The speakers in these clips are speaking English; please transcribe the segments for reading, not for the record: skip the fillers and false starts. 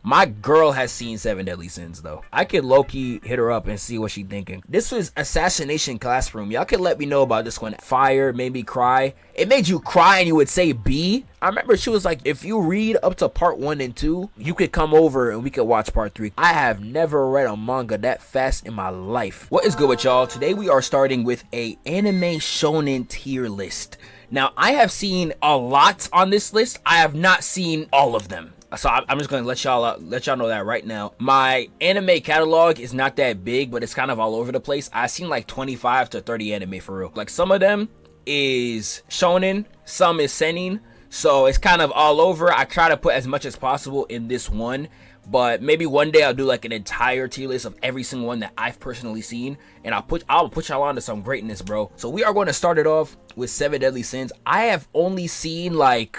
My girl has seen Seven Deadly Sins though. I could low-key hit her up and see what she thinking. This was Assassination Classroom. Y'all could let me know about this one. Fire made me cry. It made you cry and you would say B. I remember she was like, if you read up to part 1 and 2, you could come over and we could watch part 3. I have never read a manga that fast in my life. What is good with y'all? Today we are starting with a anime shonen tier list. Now, I have seen a lot on this list. I have not seen all of them. So I'm just gonna let y'all know that right now. My anime catalog is not that big, but it's kind of all over the place. I've seen like 25 to 30 anime for real. Like some of them is shonen, some is seinen, so it's kind of all over. I try to put as much as possible in this one, but maybe one day I'll do like an entire tier list of every single one that I've personally seen, and I'll put y'all on to some greatness, bro. So we are going to start it off with Seven Deadly Sins. I have only seen like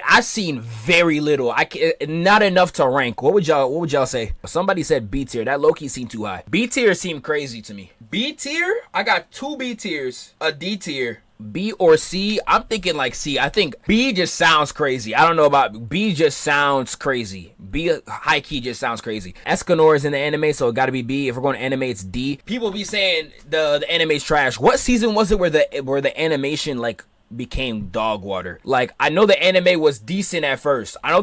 I've seen very little. Not enough to rank. What would y'all say? Somebody said B tier. That low-key seemed too high. B tier seemed crazy to me. B tier? I got 2 B tiers, a D tier. B or C? I'm thinking like C. I think B just sounds crazy. I don't know about B, just sounds crazy. B high key just sounds crazy. Escanor is in the anime, so it gotta be B. If we're going to anime, it's D. People be saying the anime's trash. What season was it where the animation like became dog water? Like, I know the anime was decent at first. and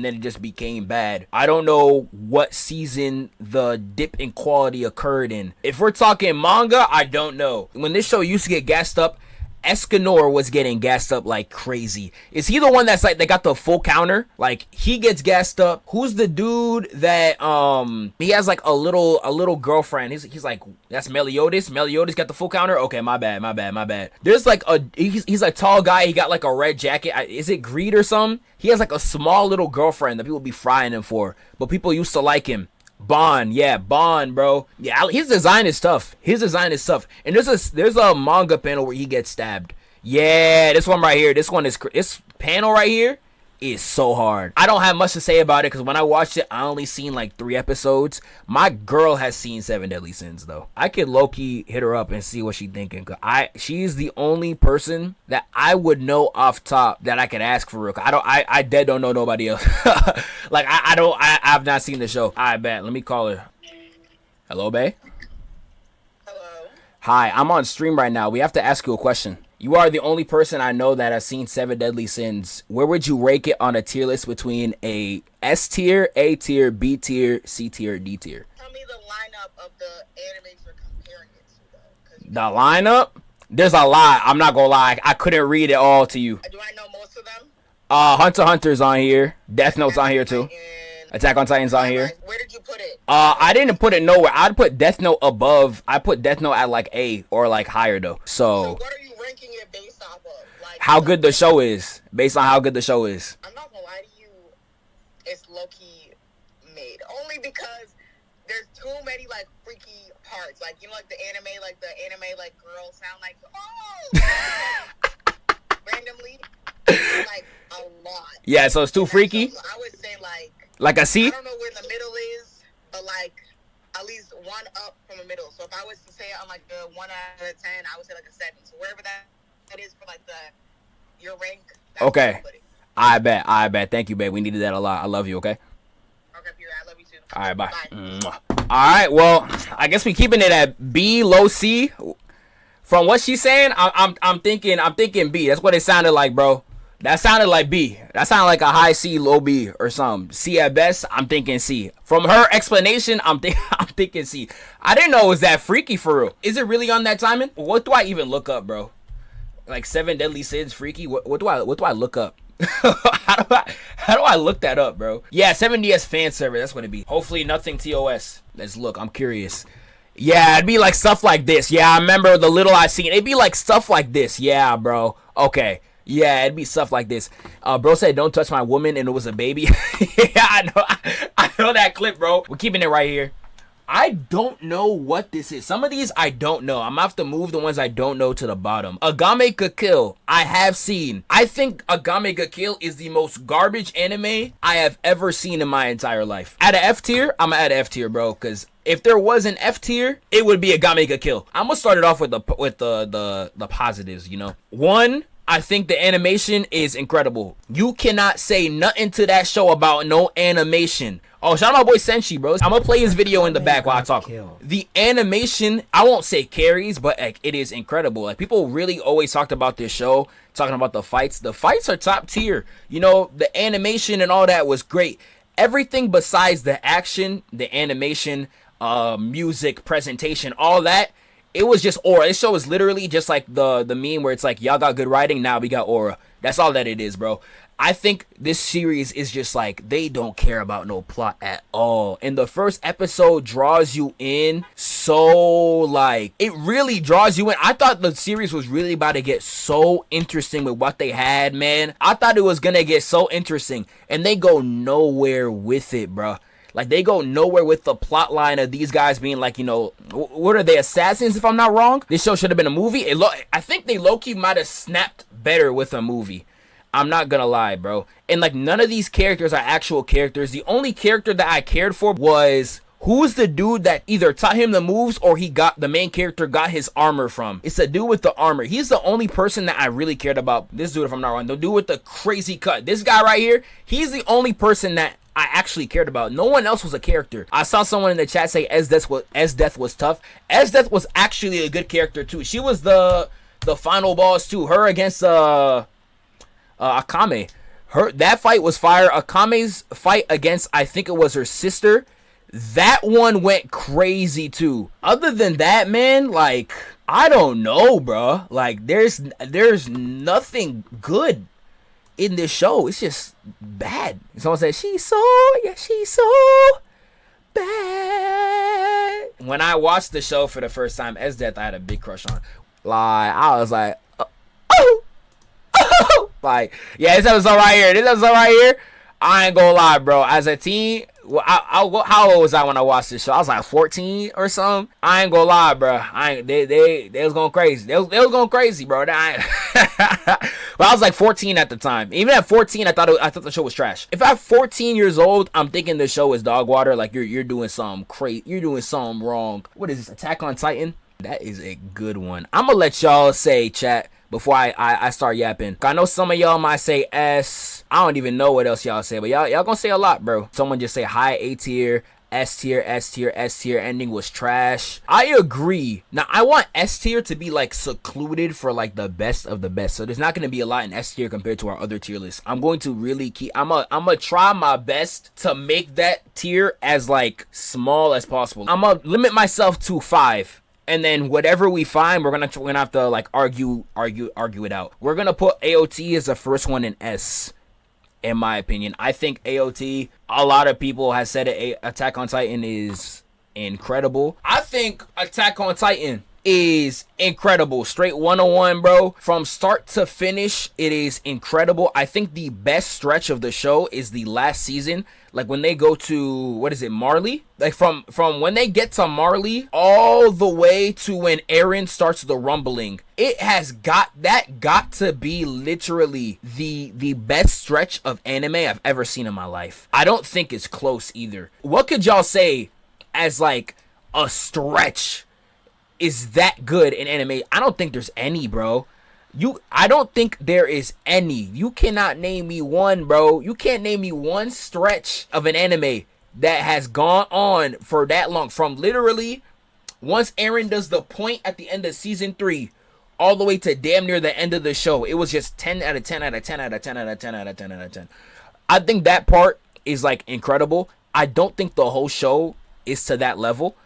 then it just became bad. I don't know what season the dip in quality occurred in. If we're talking manga, I don't know. When this show used to get gassed up, Escanor was getting gassed up like crazy. Is he the one that's like, they got the full counter? Like, he gets gassed up. Who's the dude that he has like a little girlfriend? He's like, that's Meliodas. Meliodas got the full counter. Okay, my bad. There's like he's a tall guy. He got like a red jacket. Is it Greed or something? He has like a small little girlfriend that people be frying him for, but people used to like him. Bond, yeah, Bond, bro. Yeah, his design is tough. And there's a manga panel where he gets stabbed. Yeah, this one right here. This panel right here is so hard. I don't have much to say about it because when I watched it, I only seen like 3 episodes. My girl has seen Seven Deadly Sins though. I could low-key hit her up and see what she's thinking. She's the only person that I would know off top that I could ask for real. I dead don't know nobody else. Like I've not seen the show. I bet. Let me call her. Hello, bae. Hello. Hi, I'm on stream right now. We have to ask you a question. You are the only person I know that has seen Seven Deadly Sins. Where would you rank it on a tier list between a S tier, A tier, B tier, C tier, D tier? Tell me the lineup of the animes you're comparing it to, though. The lineup? There's a lot. I'm not gonna lie. I couldn't read it all to you. Do I know most of them? Hunter x Hunter's on here. Death Note's on here too. Attack on Titan's on here. Where did you put it? I didn't put it nowhere. I'd put Death Note above. I put Death Note at like A or like higher though. So what are you ranking it based off of? Like how good the show is. Based on how good the show is. I'm not gonna lie to you, it's low-key made. Only because there's too many like freaky parts. Like, you know, like the anime like girls sound like randomly. Like a lot. Yeah, so it's too freaky. So I would say like a C? I don't know where the middle is, but like at least 1 up from the middle. So if I was to say it on like the 1 out of 10, I would say like a 7. So wherever that is for like your rank. Okay. I bet. Thank you, babe. We needed that a lot. I love you, okay? Okay, Peter, I love you too. All right, bye. All right, well, I guess we keeping it at B, low C. From what she's saying, I'm thinking B. That's what it sounded like, bro. That sounded like B. That sounded like a high C, low B or something. C at best, I'm thinking C. From her explanation, I'm thinking C. I didn't know it was that freaky for real. Is it really on that timing? What do I even look up, bro? Like Seven Deadly Sins freaky? What do I look up? How do I look that up, bro? Yeah, 7DS fan server, that's what it be. Hopefully nothing TOS. Let's look, I'm curious. Yeah, it'd be like stuff like this. Yeah, I remember the little I seen. It'd be like stuff like this. Yeah, bro. Okay. Yeah, it'd be stuff like this. Bro said, don't touch my woman, and it was a baby. Yeah, I know that clip, bro. We're keeping it right here. I don't know what this is. Some of these I don't know. I'm gonna have to move the ones I don't know to the bottom. Akame ga Kill, I have seen. I think Akame ga Kill is the most garbage anime I have ever seen in my entire life. At a F tier, I'm gonna add F tier, bro, because if there was an F tier, it would be Akame ga Kill. I'm gonna start it off with the positives, you know. 1, I think the animation is incredible. You cannot say nothing to that show about no animation. Oh, shout out my boy Senshi, bro. I'm gonna play his video in the back while I talk. The animation, I won't say carries, but like it is incredible. Like people really always talked about this show, talking about the fights. The fights are top tier. You know, the animation and all that was great. Everything besides the action, the animation, music, presentation, all that, it was just aura. This show is literally just like the meme where it's like, y'all got good writing, now we got aura. That's all that it is, bro. I think this series is just like, they don't care about no plot at all. And the first episode draws you in so, like, it really draws you in. I thought the series was really about to get so interesting with what they had, man. I thought it was gonna get so interesting. And they go nowhere with it, bro. Like, they go nowhere with the plot line of these guys being like, you know, what are they, assassins, if I'm not wrong? This show should have been a movie. I think they low-key might have snapped better with a movie. I'm not gonna lie, bro. And, like, none of these characters are actual characters. The only character that I cared for was, who's the dude that either taught him the moves or the main character got his armor from? It's the dude with the armor. He's the only person that I really cared about. This dude, if I'm not wrong, the dude with the crazy cut. This guy right here, he's the only person that I actually cared about. No one else was a character. I saw someone in the chat say Esdeath was tough. Esdeath was actually a good character too. She was the final boss too. Her against Akame. That fight was fire. Akame's fight against, I think it was her sister, that one went crazy too. Other than that, man, like, I don't know, bro. Like, there's nothing good in this show. It's just bad. Someone said she's so bad. When I watched the show for the first time, Esdeath, I had a big crush on. Like, I was like, oh. Like, yeah, this episode right here. I ain't gonna lie, bro. As a teen, how old was I when I watched this show? I was like 14 or something. I ain't gonna lie, bro. They was going crazy. They was going crazy, bro. But I was like 14 at the time. Even at 14, I thought the show was trash. If I'm 14 years old, I'm thinking the show is dog water. Like you're doing something crazy. You're doing something wrong. What is this? Attack on Titan? That is a good one. I'm gonna let y'all say, chat, before I start yapping. I know some of y'all might say S. I don't even know what else y'all say, but y'all gonna say a lot, bro. Someone just say high A tier, S tier, S tier, S tier. Ending was trash. I agree. Now I want S tier to be like secluded for like the best of the best. So there's not gonna be a lot in S tier compared to our other tier list. I'm going to really keep. I'm gonna try my best to make that tier as like small as possible. I'm gonna limit myself to 5. And then whatever we find, we're gonna have to like argue it out. We're gonna put AOT as the first one in S, in my opinion. I think AOT, a lot of people have said it, Attack on Titan is incredible. I think Attack on Titan is incredible. Straight 101, bro. From start to finish, it is incredible. I think the best stretch of the show is the last season. Like when they go to, what is it, Marley? Like from when they get to Marley all the way to when Eren starts the rumbling. It has got to be literally the best stretch of anime I've ever seen in my life. I don't think it's close either. What could y'all say as like a stretch is that good in anime? I don't think there's any, bro. I don't think there is any. You cannot name me one, bro. You can't name me one stretch of an anime that has gone on for that long. From literally once Eren does the point at the end of season 3 all the way to damn near the end of the show. It was just 10 out of 10 out of 10 out of 10 out of 10 out of 10 out of 10. I think that part is like incredible. I don't think the whole show is to that level.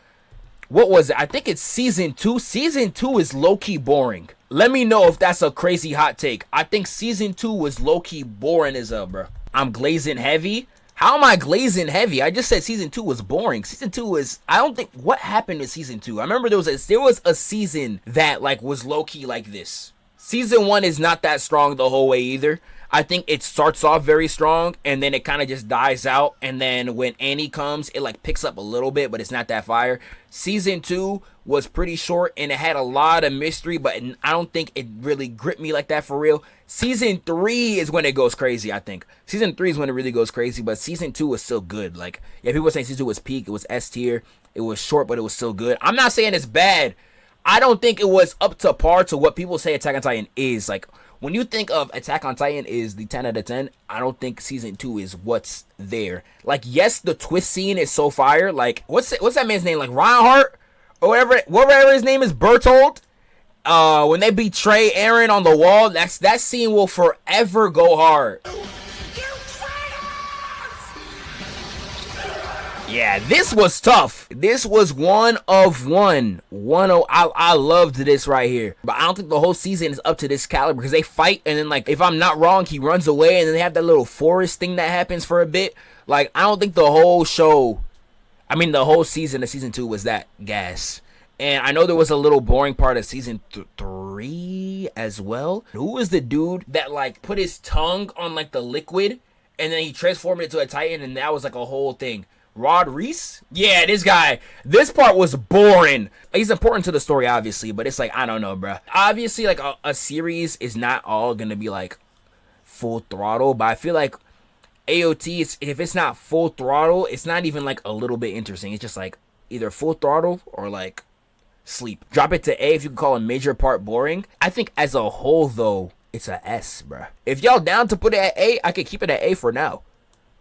What was it? I think it's season 2. Season 2 is low-key boring. Let me know if that's a crazy hot take. I think season 2 was low-key boring as hell, bro. I'm glazing heavy. How am I glazing heavy? I just said season 2 was boring. Season 2 is, I don't think, what happened in season 2? I remember there was a season that like was low-key like this. Season 1 is not that strong the whole way either. I think it starts off very strong and then it kind of just dies out, and then when Annie comes it like picks up a little bit, but it's not that fire. Season 2 was pretty short and it had a lot of mystery, but I don't think it really gripped me like that for real. Season 3 is when it goes crazy. I think season 3 is when it really goes crazy, but season 2 was still good. Like, yeah, people were saying season 2 was peak, it was S tier, it was short, but it was still good. I'm not saying it's bad. I don't think it was up to par to what people say Attack on Titan is. Like, When you think of Attack on Titan is the 10 out of 10, I don't think season 2 is what's there. Like, yes, the twist scene is so fire. Like, what's that man's name? Like, Reinhardt? Or whatever his name is, Bertold? When they betray Eren on the wall, that scene will forever go hard. Yeah, this was tough. This was one of one. I loved this right here. But I don't think the whole season is up to this caliber because they fight and then, like, if I'm not wrong, he runs away and then they have that little forest thing that happens for a bit. Like, I don't think the whole show, I mean, the whole season of season 2 was that gas. And I know there was a little boring part of season 3 as well. Who was the dude that, like, put his tongue on, like, the liquid and then he transformed it into a Titan and that was, like, a whole thing? Rod Reese? Yeah, this guy. This part was boring. He's important to the story, obviously, but it's like, I don't know, bro. Obviously, like, a series is not all gonna be, like, full throttle, but I feel like AOT, if it's not full throttle, it's not even, like, a little bit interesting. It's just, like, either full throttle or, like, sleep. Drop it to A if you can call a major part boring. I think as a whole, though, it's a S, bro. If y'all down to put it at A, I could keep it at A for now.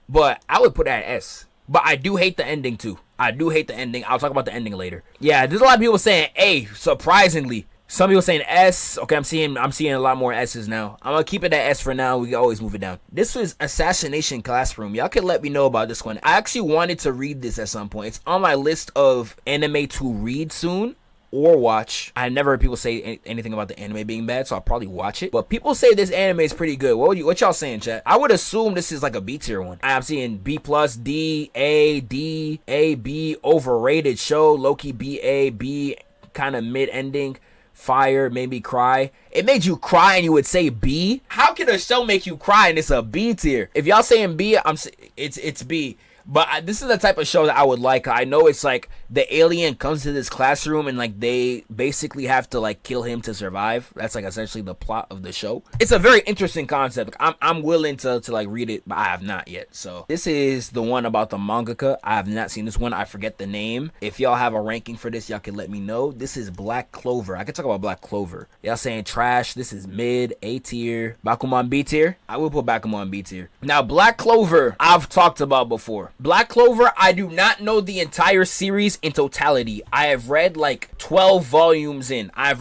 But I would put it at S. But I do hate the ending, too. I do hate the ending. I'll talk about the ending later. Yeah, there's a lot of people saying A, surprisingly. Some people saying S. Okay, I'm seeing a lot more S's now. I'm going to keep it at S for now. We can always move it down. This was Assassination Classroom. Y'all can let me know about this one. I actually wanted to read this at some point. It's on my list of anime to read soon or watch. I never heard people say anything about the anime being bad, so I'll probably watch it. But people say this anime is pretty good. What y'all saying, chat? I would assume this is like a B tier one. I'm seeing B plus, D, A, B, overrated show, low-key B, A, B, kind of mid-ending, fire, made me cry. It made you cry and you would say B? How can a show make you cry and it's a B tier? If y'all saying B, it's B. But this is the type of show that I would like. I know it's like the alien comes to this classroom and like they basically have to like kill him to survive. That's like essentially the plot of the show. It's a very interesting concept. I'm willing to like read it, but I have not yet. So this is the one about the mangaka. I have not seen this one. I forget the name. If y'all have a ranking for this, y'all can let me know. This is Black Clover. I can talk about Black Clover. Y'all saying trash. This is mid, A tier. Bakuman B tier. I will put Bakuman B tier. Now Black Clover, I've talked about before. Black Clover, I do not know the entire series in totality. I have read like 12 volumes in. I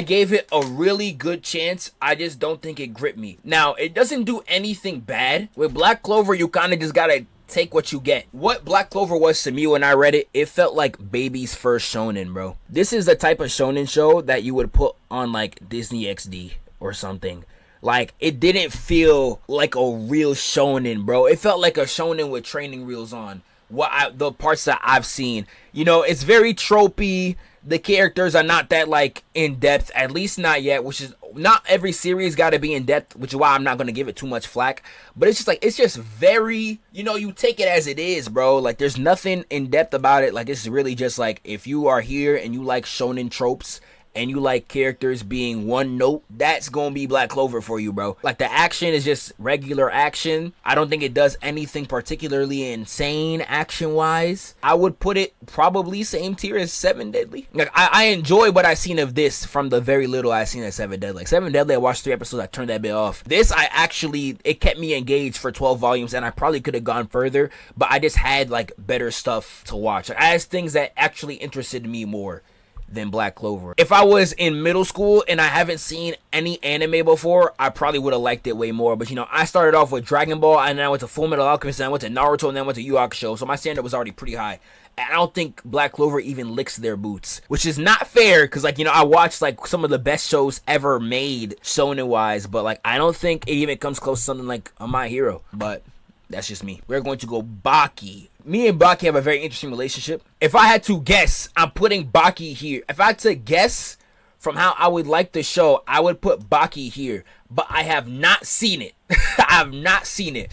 gave it a really good chance. I just don't think it gripped me. Now, it doesn't do anything bad. With Black Clover, you kind of just gotta take what you get. What Black Clover was to me when I read it, it felt like baby's first shonen, bro. This is the type of shonen show that you would put on like Disney XD or something. Like, it didn't feel like a real shonen, bro. It felt like a shonen with training reels on. The parts that I've seen. You know, it's very tropey. The characters are not that, like, in-depth. At least not yet, which is... Not every series got to be in-depth, which is why I'm not going to give it too much flack. But it's just, like, it's just very... You know, you take it as it is, bro. Like, there's nothing in-depth about it. Like, it's really just, like, if you are here and you like shonen tropes... and you like characters being one note, that's gonna be Black Clover for you, bro. Like, the action is just regular action. I don't think it does anything particularly insane action-wise. I would put it probably same tier as Seven Deadly. Like, I enjoy what I've seen of this from the very little I've seen of Seven Deadly. Like, Seven Deadly, I watched 3 episodes, I turned that bit off. This, it kept me engaged for 12 volumes, and I probably could have gone further, but I just had, like, better stuff to watch. Like, I had things that actually interested me more than Black Clover. If I was in middle school and I haven't seen any anime before, I probably would have liked it way more. But, you know, I started off with Dragon Ball, and then I went to Fullmetal Alchemist, and I went to Naruto, and then I went to YuYu Hakusho. So my standard was already pretty high. And I don't think Black Clover even licks their boots, which is not fair, because, like, you know, I watched, like, some of the best shows ever made, shonen-wise, but, like, I don't think it even comes close to something like My Hero. But that's just me. We're going to go Baki. Me and Baki have a very interesting relationship. If I had to guess, I'm putting Baki here. If I had to guess from how I would like the show, I would put Baki here. But I have not seen it. I have not seen it.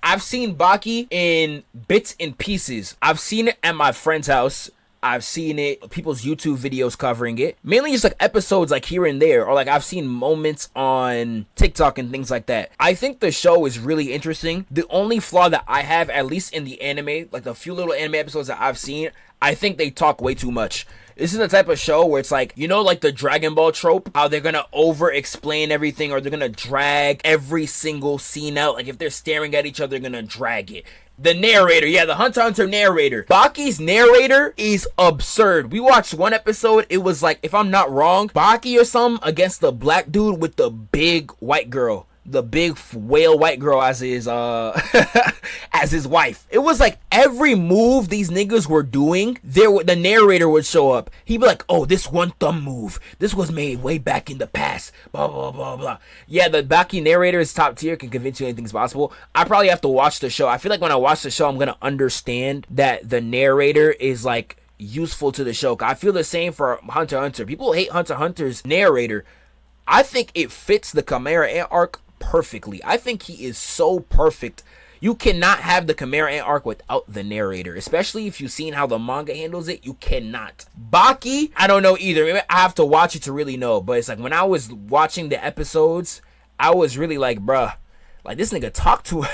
I've seen Baki in bits and pieces. I've seen it at my friend's house. I've seen it, people's YouTube videos covering it. Mainly just like episodes like here and there. Or like I've seen moments on TikTok and things like that. I think the show is really interesting. The only flaw that I have, at least in the anime, like the few little anime episodes that I've seen, I think they talk way too much. This is the type of show where it's like, you know, like the Dragon Ball trope, how they're gonna over explain everything, or they're gonna drag every single scene out. Like if they're staring at each other, they're gonna drag it. The narrator, yeah, the Hunter x Hunter narrator. Baki's narrator is absurd. We watched one episode, it was like, if I'm not wrong, Baki or something against the black dude with the big white girl. The big whale white girl as his as his wife. It was like every move these niggas were doing, the narrator would show up. He'd be like, oh, this one thumb move, this was made way back in the past, blah blah blah blah. Yeah, the Baki narrator is top tier, can convince you anything's possible. I probably have to watch the show. I feel like when I watch the show, I'm gonna understand that the narrator is like useful to the show. I feel the same for Hunter x Hunter. People hate Hunter x Hunter's narrator. I think it fits the Chimera arc perfectly. I think he is so perfect. You cannot have the Chimera arc without the narrator, especially if you've seen how the manga handles it. You cannot. Baki, I don't know either. Maybe I have to watch it to really know, but it's like when I was watching the episodes, I was really like, bruh, like this nigga talk too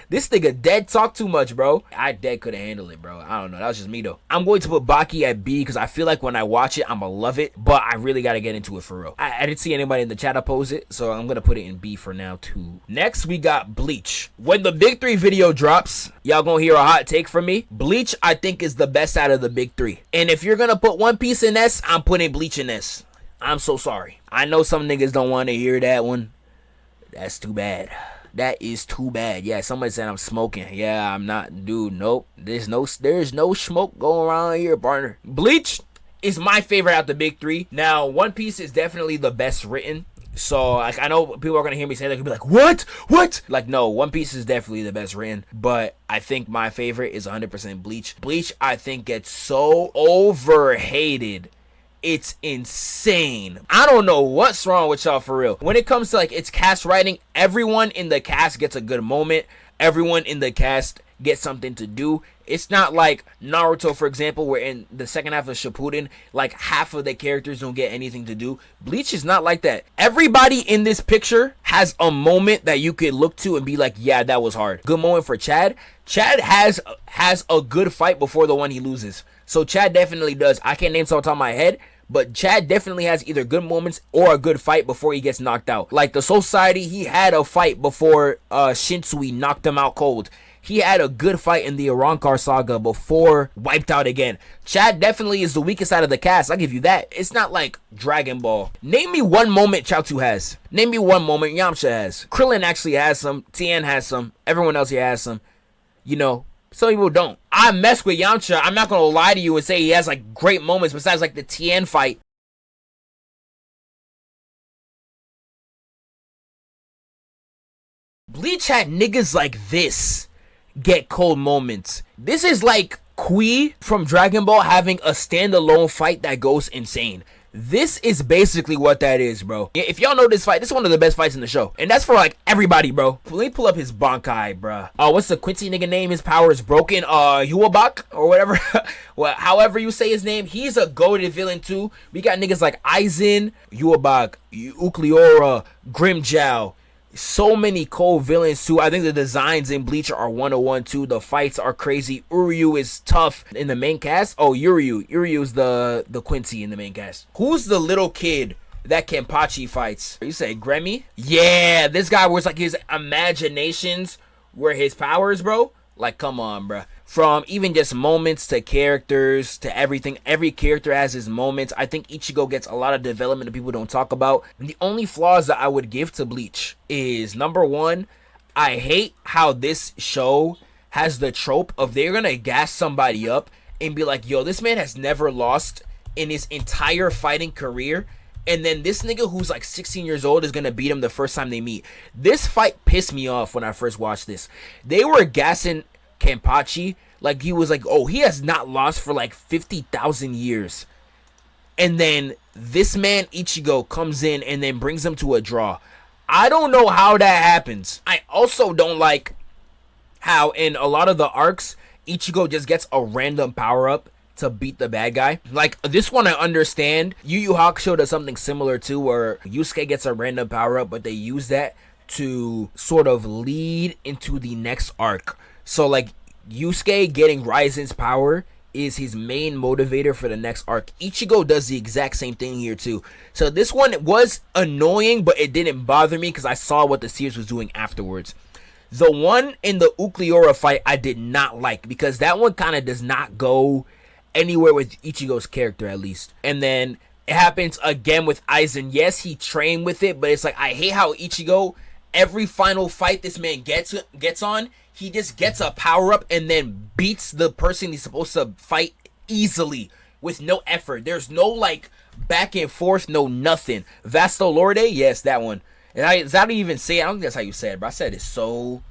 this nigga dead talk too much, bro. I dead couldn't handle it, bro. I don't know, that was just me though. I'm going to put Baki at B because I feel like when I watch it, I'ma love it, but I really gotta get into it for real. I didn't see anybody in the chat oppose it, so I'm gonna put it in B for now too. Next we got Bleach. When the big 3 video drops, y'all gonna hear a hot take from me. Bleach I think is the best out of the big 3, and if you're gonna put One Piece in S, I'm putting Bleach in S. I'm so sorry. I know some niggas don't want to hear that one. That's too bad. That is too bad. Yeah, somebody said I'm smoking. Yeah, I'm not, dude. Nope. There's no smoke going around here, partner. Bleach is my favorite out the big 3. Now, One Piece is definitely the best written. So, like, I know people are gonna hear me say that, they're gonna be like, what? Like, no, One Piece is definitely the best written. But I think my favorite is 100% Bleach. Bleach, I think, gets so overhated. It's insane. I don't know what's wrong with y'all for real. When it comes to like its cast writing, everyone in the cast gets a good moment. Everyone in the cast gets something to do. It's not like Naruto, for example, where in the second half of Shippuden, like half of the characters don't get anything to do. Bleach is not like that. Everybody in this picture has a moment that you could look to and be like, yeah, that was hard. Good moment for Chad. Chad has a good fight before the one he loses. So Chad definitely does. I can't name some on top of my head, but Chad definitely has either good moments or a good fight before he gets knocked out. Like the Society, he had a fight before Shinsui knocked him out cold. He had a good fight in the Arrancar saga before wiped out again. Chad definitely is the weakest out of the cast. I'll give you that. It's not like Dragon Ball. Name me one moment Chaozu has. Name me one moment Yamcha has. Krillin actually has some. Tien has some. Everyone else here has some. You know, some people don't. I mess with Yamcha. I'm not gonna lie to you and say he has like great moments besides like the Tien fight. Bleach had niggas like this get cold moments. This is like Kui from Dragon Ball having a standalone fight that goes insane. This is basically what that is, bro. If y'all know this fight, this is one of the best fights in the show. And that's for like everybody, bro. Let me pull up his Bankai, bro. What's the Quincy nigga name? His power is broken. Yuabak or whatever. Well, however you say his name. He's a goated villain too. We got niggas like Aizen, Yuabak, Ukleora, Grimjow. So many cool villains too. I think the designs in Bleach are 101 too. The fights are crazy. Uryu is tough in the main cast. Oh, Uryu's the Quincy in the main cast. Who's the little kid that Kenpachi fights? You say Gremmy? Yeah, this guy was like his imaginations were his powers, bro. Like, come on, bro. From even just moments to characters to everything. Every character has his moments. I think Ichigo gets a lot of development that people don't talk about. The only flaws that I would give to Bleach is, number one, I hate how this show has the trope of they're gonna gas somebody up and be like, yo, this man has never lost in his entire fighting career. And then this nigga who's like 16 years old is gonna beat him the first time they meet. This fight pissed me off when I first watched this. They were gassing Kenpachi like he was like, oh, he has not lost for like 50,000 years. And then this man Ichigo comes in and then brings him to a draw. I don't know how that happens. I also don't like how in a lot of the arcs, Ichigo just gets a random power up to beat the bad guy. Like this one I understand. YuYu Hakusho does something similar too, where Yusuke gets a random power up, but they use that to sort of lead into the next arc. So like Yusuke getting Raizen's power is his main motivator for the next arc. Ichigo does the exact same thing here too. So this one was annoying, but it didn't bother me because I saw what the series was doing afterwards. The one in the Ukiura fight I did not like because that one kind of does not go anywhere with Ichigo's character, at least. And then it happens again with Aizen. Yes, he trained with it, but it's like I hate how Ichigo, every final fight this man gets on, he just gets a power up and then beats the person he's supposed to fight easily with no effort. There's no like back and forth, no nothing. Vasto Lorde, yes, that one. And is that how you even say it? I don't think that's how you say it, but I said it's so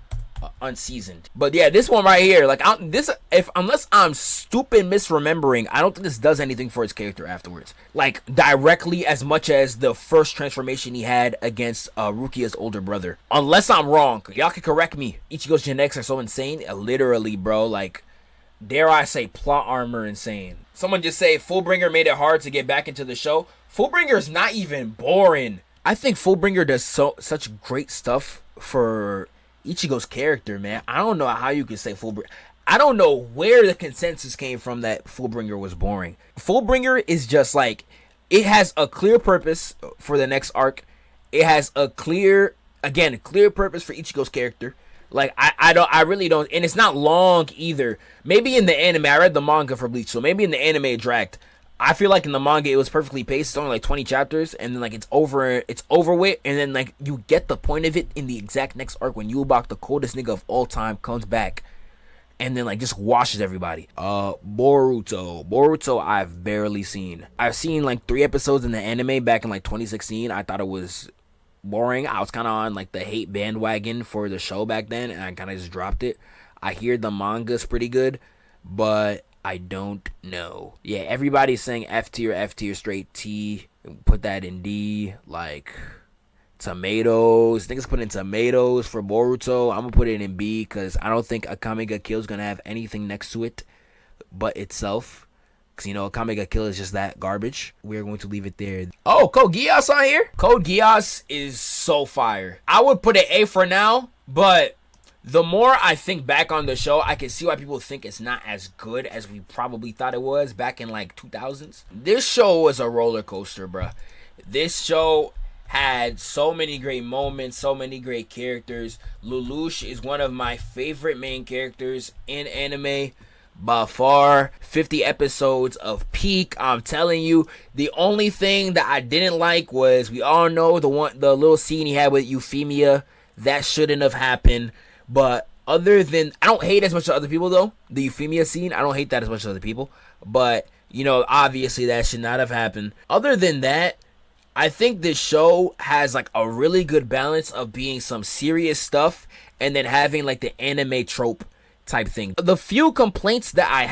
unseasoned. But yeah, this one right here, like unless I'm stupid misremembering, I don't think this does anything for his character afterwards, like directly as much as the first transformation he had against Rukia's older brother. Unless I'm wrong, y'all can correct me. Ichigo's genetics are so insane, literally, bro. Like, dare I say, plot armor insane. Someone just say Fullbringer made it hard to get back into the show. Fullbringer's not even boring. I think Fullbringer does such great stuff for Ichigo's character, man. I don't know how you can say Fullbringer. I don't know where the consensus came from that Fullbringer was boring. Fullbringer is just like, it has a clear purpose for the next arc. It has a clear purpose for Ichigo's character. Like, I really don't, and it's not long either. Maybe in the anime, I read the manga for Bleach, so maybe in the anime it dragged. I feel like in the manga it was perfectly paced. It's only like 20 chapters, and then like it's over with, and then like you get the point of it in the exact next arc when Yubak, the coldest nigga of all time, comes back and then like just washes everybody. Boruto I've barely seen. I've seen like 3 episodes in the anime back in like 2016. I thought it was boring. I was kind of on like the hate bandwagon for the show back then, and I kind of just dropped it. I hear the manga's pretty good, but I don't know. Yeah, everybody's saying F tier, straight T. Put that in D. Like, tomatoes. Niggas put in tomatoes for Boruto. I'm gonna put it in B because I don't think Akame ga Kill is gonna have anything next to it but itself. Because, you know, Akame ga Kill is just that garbage. We're going to leave it there. Oh, Code Geass on here? Code Geass is so fire. I would put it A for now, but the more I think back on the show, I can see why people think it's not as good as we probably thought it was back in like 2000s. This show was a roller coaster, bruh. This show had so many great moments, so many great characters. Lelouch is one of my favorite main characters in anime by far. 50 episodes of peak. I'm telling you, the only thing that I didn't like was, we all know the little scene he had with Euphemia. That shouldn't have happened. But other than, I don't hate as much as other people though. The Euphemia scene, I don't hate that as much as other people. But, you know, obviously that should not have happened. Other than that, I think this show has like a really good balance of being some serious stuff and then having like the anime trope type thing. The few complaints that I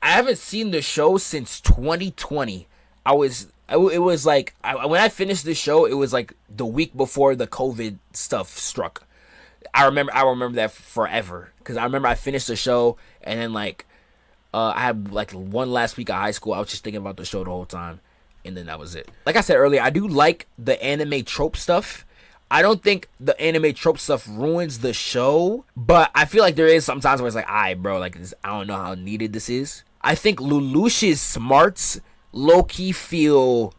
haven't seen the show since 2020. It was like, when I finished the show, it was like the week before the COVID stuff struck. I remember that forever because I remember I finished the show and then like I had like one last week of high school. I was just thinking about the show the whole time, and then that was it. Like I said earlier, I do like the anime trope stuff. I don't think the anime trope stuff ruins the show, but I feel like there is sometimes where it's like, alright, bro, like this, I don't know how needed this is. I think Lelouch's smarts low-key feel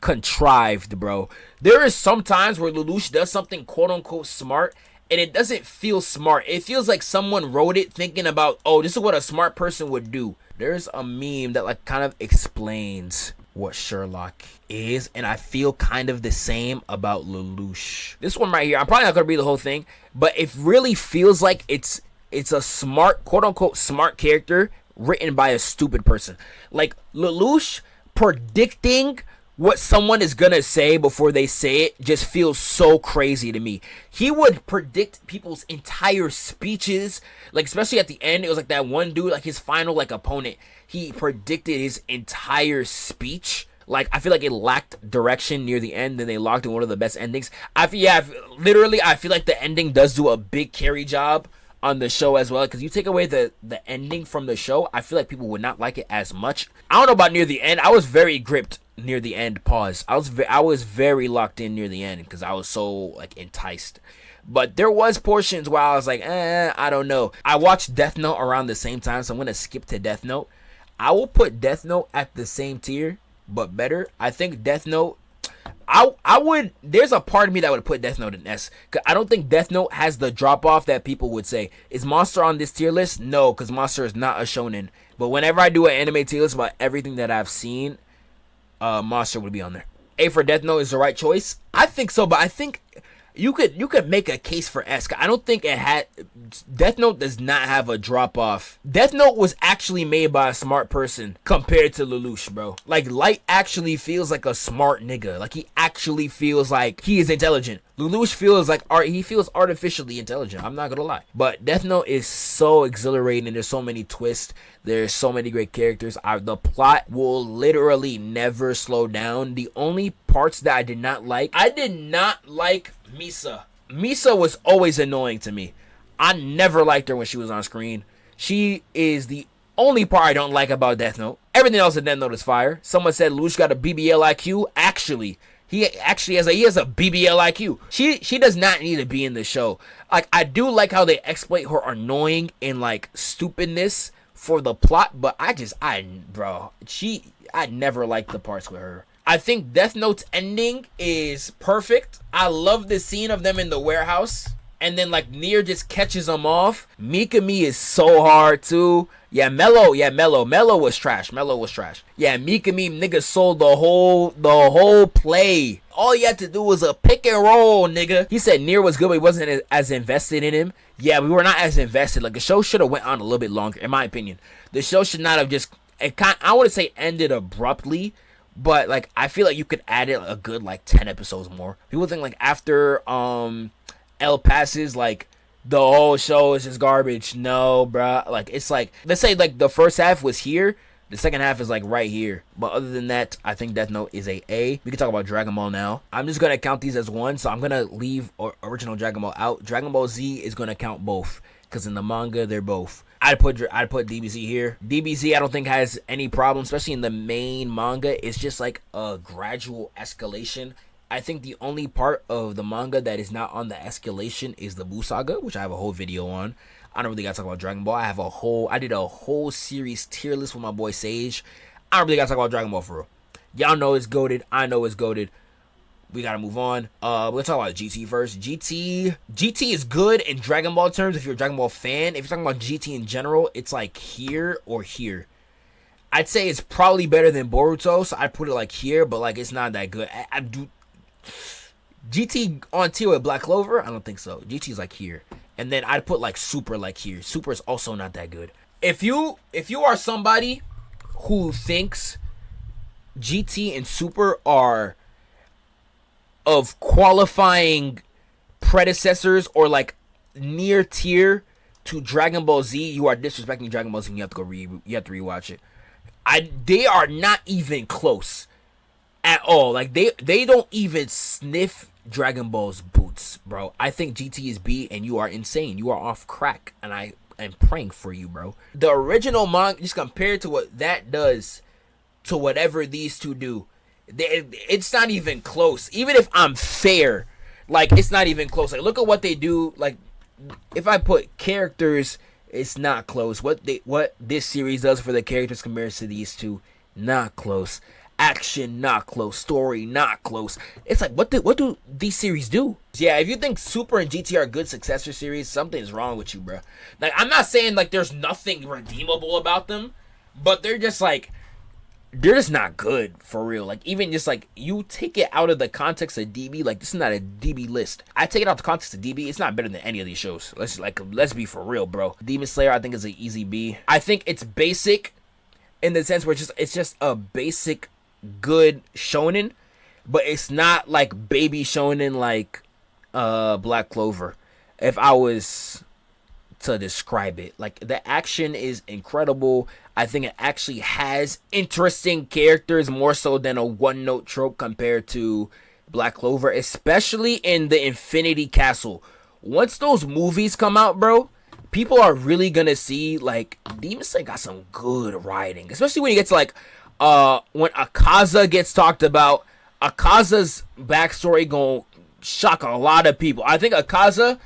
contrived, bro. There is some times where Lelouch does something quote-unquote smart, and it doesn't feel smart. It feels like someone wrote it thinking about, oh, this is what a smart person would do. There's a meme that like kind of explains what Sherlock is, and I feel kind of the same about Lelouch. This one right here, I'm probably not gonna read the whole thing, but it really feels like it's a smart, quote-unquote smart character written by a stupid person. Like Lelouch predicting what someone is gonna say before they say it just feels so crazy to me. He would predict people's entire speeches, like especially at the end. It was like that one dude, like his final like opponent, he predicted his entire speech. Like I feel like it lacked direction near the end, and they locked in one of the best endings. I feel like the ending does do a big carry job on the show as well, because you take away the ending from the show, I feel like people would not like it as much. I don't know about near the end. I was very gripped near the end. Pause. I was very locked in near the end because I was so like enticed. But there was portions where I was like, I don't know. I watched Death Note around the same time, so I'm gonna skip to Death Note. I will put Death Note at the same tier, but better. I think Death Note, I would, there's a part of me that would put Death Note in S. Cause I don't think Death Note has the drop off that people would say. Is Monster on this tier list? No, because Monster is not a shonen. But whenever I do an anime tier list about everything that I've seen, Monster would be on there. A for Death Note is the right choice. I think so, but I think you could make a case for S. I don't think it had. Death Note does not have a drop off. Death Note was actually made by a smart person compared to Lelouch, bro. Like, Light actually feels like a smart nigga. Like, he actually feels like he is intelligent. Lelouch feels like he feels artificially intelligent. I'm not gonna lie. But Death Note is so exhilarating. There's so many twists. There's so many great characters. The plot will literally never slow down. The only parts that I did not like Misa. Misa was always annoying to me. I never liked her when she was on screen. She is the only part I don't like about Death Note. Everything else in Death Note is fire. Someone said Lelouch got a BBL IQ. Actually, he has a BBL IQ. She does not need to be in the show. Like, I do like how they exploit her annoying and like stupidness for the plot, but I never liked the parts with her. I think Death Note's ending is perfect. I love the scene of them in the warehouse. And then, like, Nier just catches them off. Mikami is so hard, too. Mello was trash. Yeah, Mikami, nigga, sold the whole play. All you had to do was a pick and roll, nigga. He said Nier was good, but he wasn't as invested in him. Yeah, we were not as invested. Like, the show should have went on a little bit longer, in my opinion. The show should not have just, I wouldn't say ended abruptly, but, like, I feel like you could add it a good, like, 10 episodes more. People think, like, after, L passes, like, the whole show is just garbage. No, bruh. Like, it's like, let's say, like, the first half was here. The second half is, like, right here. But other than that, I think Death Note is a A. We can talk about Dragon Ball now. I'm just going to count these as one, so I'm going to leave original Dragon Ball out. Dragon Ball Z is going to count both, because in the manga, they're both. I'd put DBZ here. DBZ, I don't think has any problem, especially in the main manga. It's just, like, a gradual escalation. I think the only part of the manga that is not on the escalation is the Buu Saga, which I have a whole video on. I don't really gotta talk about Dragon Ball. I did a whole series tier list with my boy Sage. I don't really gotta talk about Dragon Ball for real. Y'all know it's goated. I know it's goated. We gotta move on. We're gonna talk about GT first. GT is good in Dragon Ball terms if you're a Dragon Ball fan. If you're talking about GT in general, it's like here or here. I'd say it's probably better than Boruto, so I'd put it like here, but like it's not that good. I do. GT on tier with Black Clover? I don't think so. GT's like here. And then I'd put like Super like here. Super is also not that good. If you are somebody who thinks GT and Super are of qualifying predecessors or like near tier to Dragon Ball Z, you are disrespecting Dragon Ball Z and you have to rewatch it. They are not even close at all. Like they don't even sniff Dragon Ball's boots, bro. I think GT is B and you are insane. You are off crack and I am praying for you, bro. The original manga, just compared to what that does to whatever these two do, it's not even close. Even if I'm fair, like it's not even close. Like look at what they do. Like if I put characters, it's not close. What this series does for the characters compared to these two, not close. Action, not close. Story, not close. It's like, what do these series do? Yeah, if you think Super and GT are good successor series, something's wrong with you, bro. Like, I'm not saying, like, there's nothing redeemable about them, but they're just, like, they're just not good, for real. Like, even just, like, you take it out of the context of DB, like, this is not a DB list. I take it out of the context of DB, it's not better than any of these shows. Let's be for real, bro. Demon Slayer, I think, is an easy B. I think it's basic in the sense where it's just a basic good shonen, but it's not like baby shonen like Black Clover, if I was to describe it. Like the action is incredible. I think it actually has interesting characters more so than a one note trope compared to Black Clover, especially in the Infinity Castle. Once those movies come out, bro, people are really gonna see like Demon Slayer got some good writing, especially when you get to like when Akaza gets talked about. Akaza's backstory gonna shock a lot of people. I think Akaza,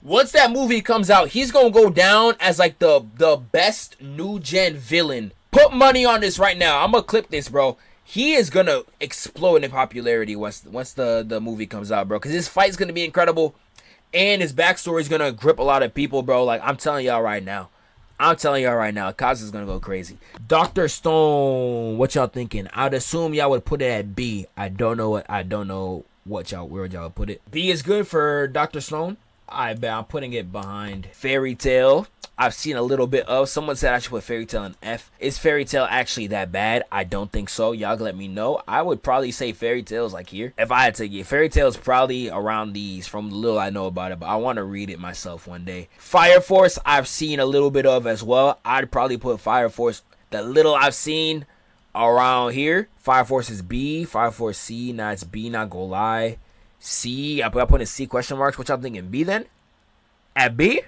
once that movie comes out, he's gonna go down as like the best new gen villain Put money on this right now. I'm gonna clip this, bro. He is gonna explode in popularity once the movie comes out, bro. Because his fight's gonna be incredible, and his backstory is gonna grip a lot of people, bro. Like, I'm telling y'all right now. Kazu's gonna go crazy. Dr. Stone, what y'all thinking? I'd assume y'all would put it at B. I don't know where y'all would put it. B is good for Dr. Stone. I bet I'm putting it behind Fairy Tail. I've seen a little bit of. Someone said I should put Fairy Tail in F. Is Fairy Tail actually that bad? I don't think so. Y'all let me know. I would probably say Fairy Tail is like here. If I had to get Fairy Tail is probably around these from the little I know about it, but I want to read it myself one day. Fire Force I've seen a little bit of as well. I'd probably put Fire Force, the little I've seen, around here. Fire Force is B. Fire Force C. Nah, it's B, not gonna lie. C. I put in C question marks. What y'all thinking? B then? At B?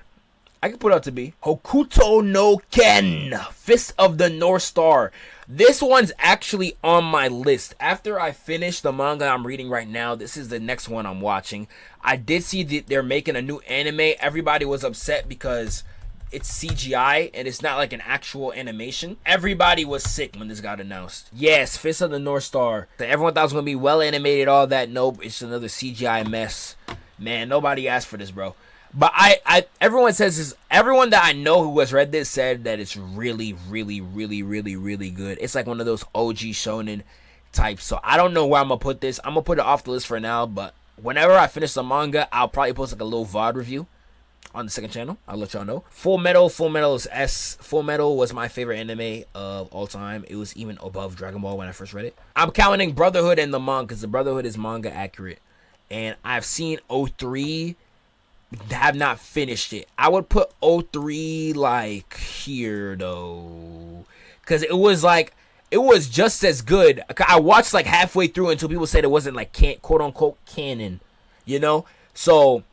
I can put it up to B. Hokuto no Ken, Fist of the North Star. This one's actually on my list. After I finish the manga I'm reading right now, this is the next one I'm watching. I did see that they're making a new anime. Everybody was upset because it's CGI and it's not like an actual animation. Everybody was sick when this got announced. Yes, Fist of the North Star. Everyone thought it was going to be well animated, all that. Nope, it's another CGI mess. Man, nobody asked for this, bro. But everyone says this. Everyone that I know who has read this said that it's really, really, really, really, really good. It's like one of those OG shonen types. So I don't know where I'm gonna put this. I'm gonna put it off the list for now. But whenever I finish the manga, I'll probably post like a little VOD review on the second channel. I'll let y'all know. Fullmetal is S. Fullmetal was my favorite anime of all time. It was even above Dragon Ball when I first read it. I'm counting Brotherhood and the manga because the Brotherhood is manga accurate, and I've seen 03. Have not finished it. I would put 03 like here though, because it was just as good. I watched like halfway through until people said it wasn't like quote unquote canon, you know. So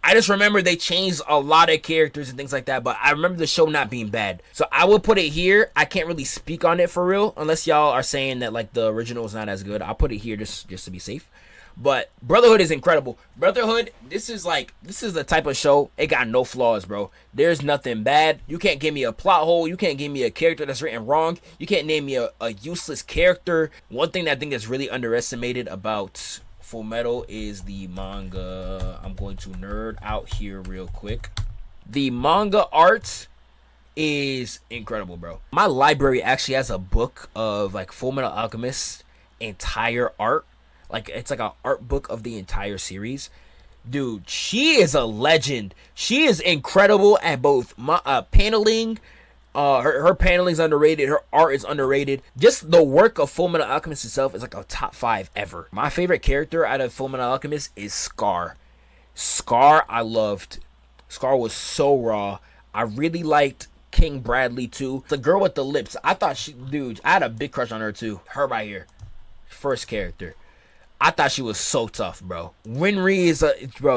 I just remember they changed a lot of characters and things like that, but I remember the show not being bad. So I would put it here. I can't really speak on it for real unless y'all are saying that like the original is not as good. I'll put it here just to be safe. But Brotherhood is incredible. Brotherhood, this is the type of show, it got no flaws, bro. There's nothing bad. You can't give me a plot hole. You can't give me a character that's written wrong. You can't name me a useless character. One thing that I think is really underestimated about Fullmetal is the manga. I'm going to nerd out here real quick. The manga art is incredible, bro. My library actually has a book of like Fullmetal Alchemist entire art. Like, it's like an art book of the entire series. Dude, she is a legend. She is incredible at both paneling. Her paneling is underrated. Her art is underrated. Just the work of Fullmetal Alchemist itself is like a top 5 ever. My favorite character out of Fullmetal Alchemist is Scar. Scar, I loved. Scar was so raw. I really liked King Bradley, too. The girl with the lips. I had a big crush on her, too. Her right here. First character. I thought she was so tough, bro. Winry is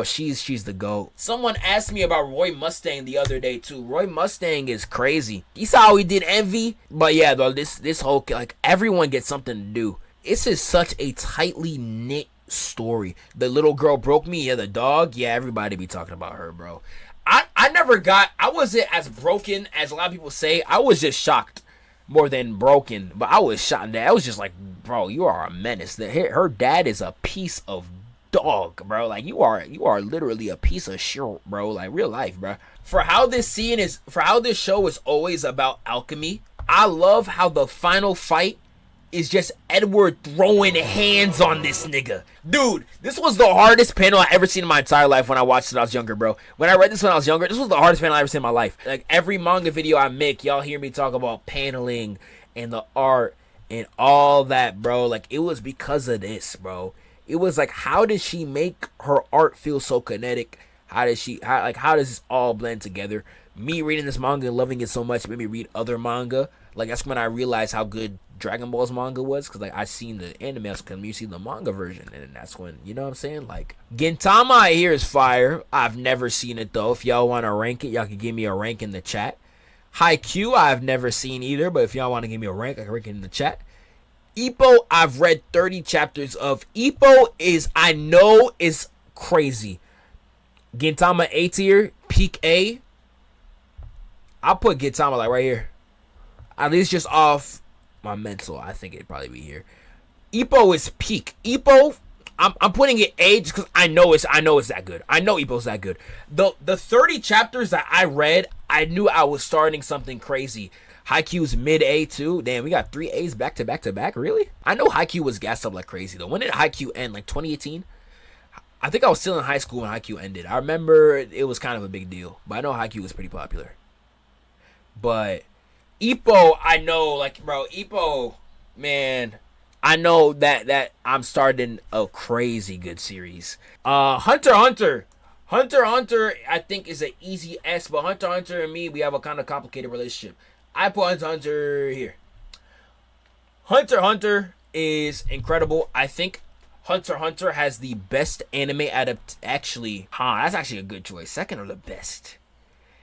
she's the GOAT. Someone asked me about Roy Mustang the other day too. Roy Mustang is crazy. You saw how he did Envy? But yeah, though, this whole, like, everyone gets something to do. This is such a tightly knit story. The little girl broke me. Yeah, the dog. Yeah, everybody be talking about her, bro. I wasn't as broken as a lot of people say. I was just shocked more than broken, but I was shocked. I was just like, bro, you are a menace. Her dad is a piece of dog, bro. Like, you are literally a piece of shit, bro. Like, real life, bro. For how this show is always about alchemy, I love how the final fight is just Edward throwing hands on this nigga. Dude, this was the hardest panel I ever seen in my entire life when I watched it when I was younger, bro. When I read this when I was younger, this was the hardest panel I ever seen in my life. Like, every manga video I make, y'all hear me talk about paneling and the art and all that, bro. Like, it was because of this, bro. It was like, how did she make her art feel so kinetic? How does this all blend together? Me reading this manga and loving it so much made me read other manga. Like, that's when I realized how good Dragon Ball's manga was, because like I seen the anime, because you see the manga version, and that's when, you know what I'm saying, like, Gintama I hear is fire. I've never seen it though. If y'all want to rank it, y'all can give me a rank in the chat. Haikyuu I've never seen either, but if y'all want to give me a rank, I can rank it in the chat. Ippo I've read 30 chapters of. Ippo I know is crazy. Gintama A tier, peak A. I'll put Gintama like right here. At least just off my mental, I think it'd probably be here. Ippo is peak. Ippo, I'm putting it A just because I know it's that good. I know Ippo's that good. The 30 chapters that I read, I knew I was starting something crazy. Haikyuu's mid A too. Damn, we got 3 A's back to back to back. Really? I know Haikyuu was gassed up like crazy though. When did Haikyuu end? Like 2018? I think I was still in high school when Haikyuu ended. I remember it was kind of a big deal, but I know Haikyuu was pretty popular. But Ippo, I know, like, bro, Ippo, man, I know that I'm starting a crazy good series. Hunter x Hunter. Hunter x Hunter, I think, is an easy S, but Hunter x Hunter and me, we have a kind of complicated relationship. I put Hunter x Hunter here. Hunter x Hunter is incredible. I think Hunter x Hunter has the best anime actually, that's actually a good choice. Second or the best.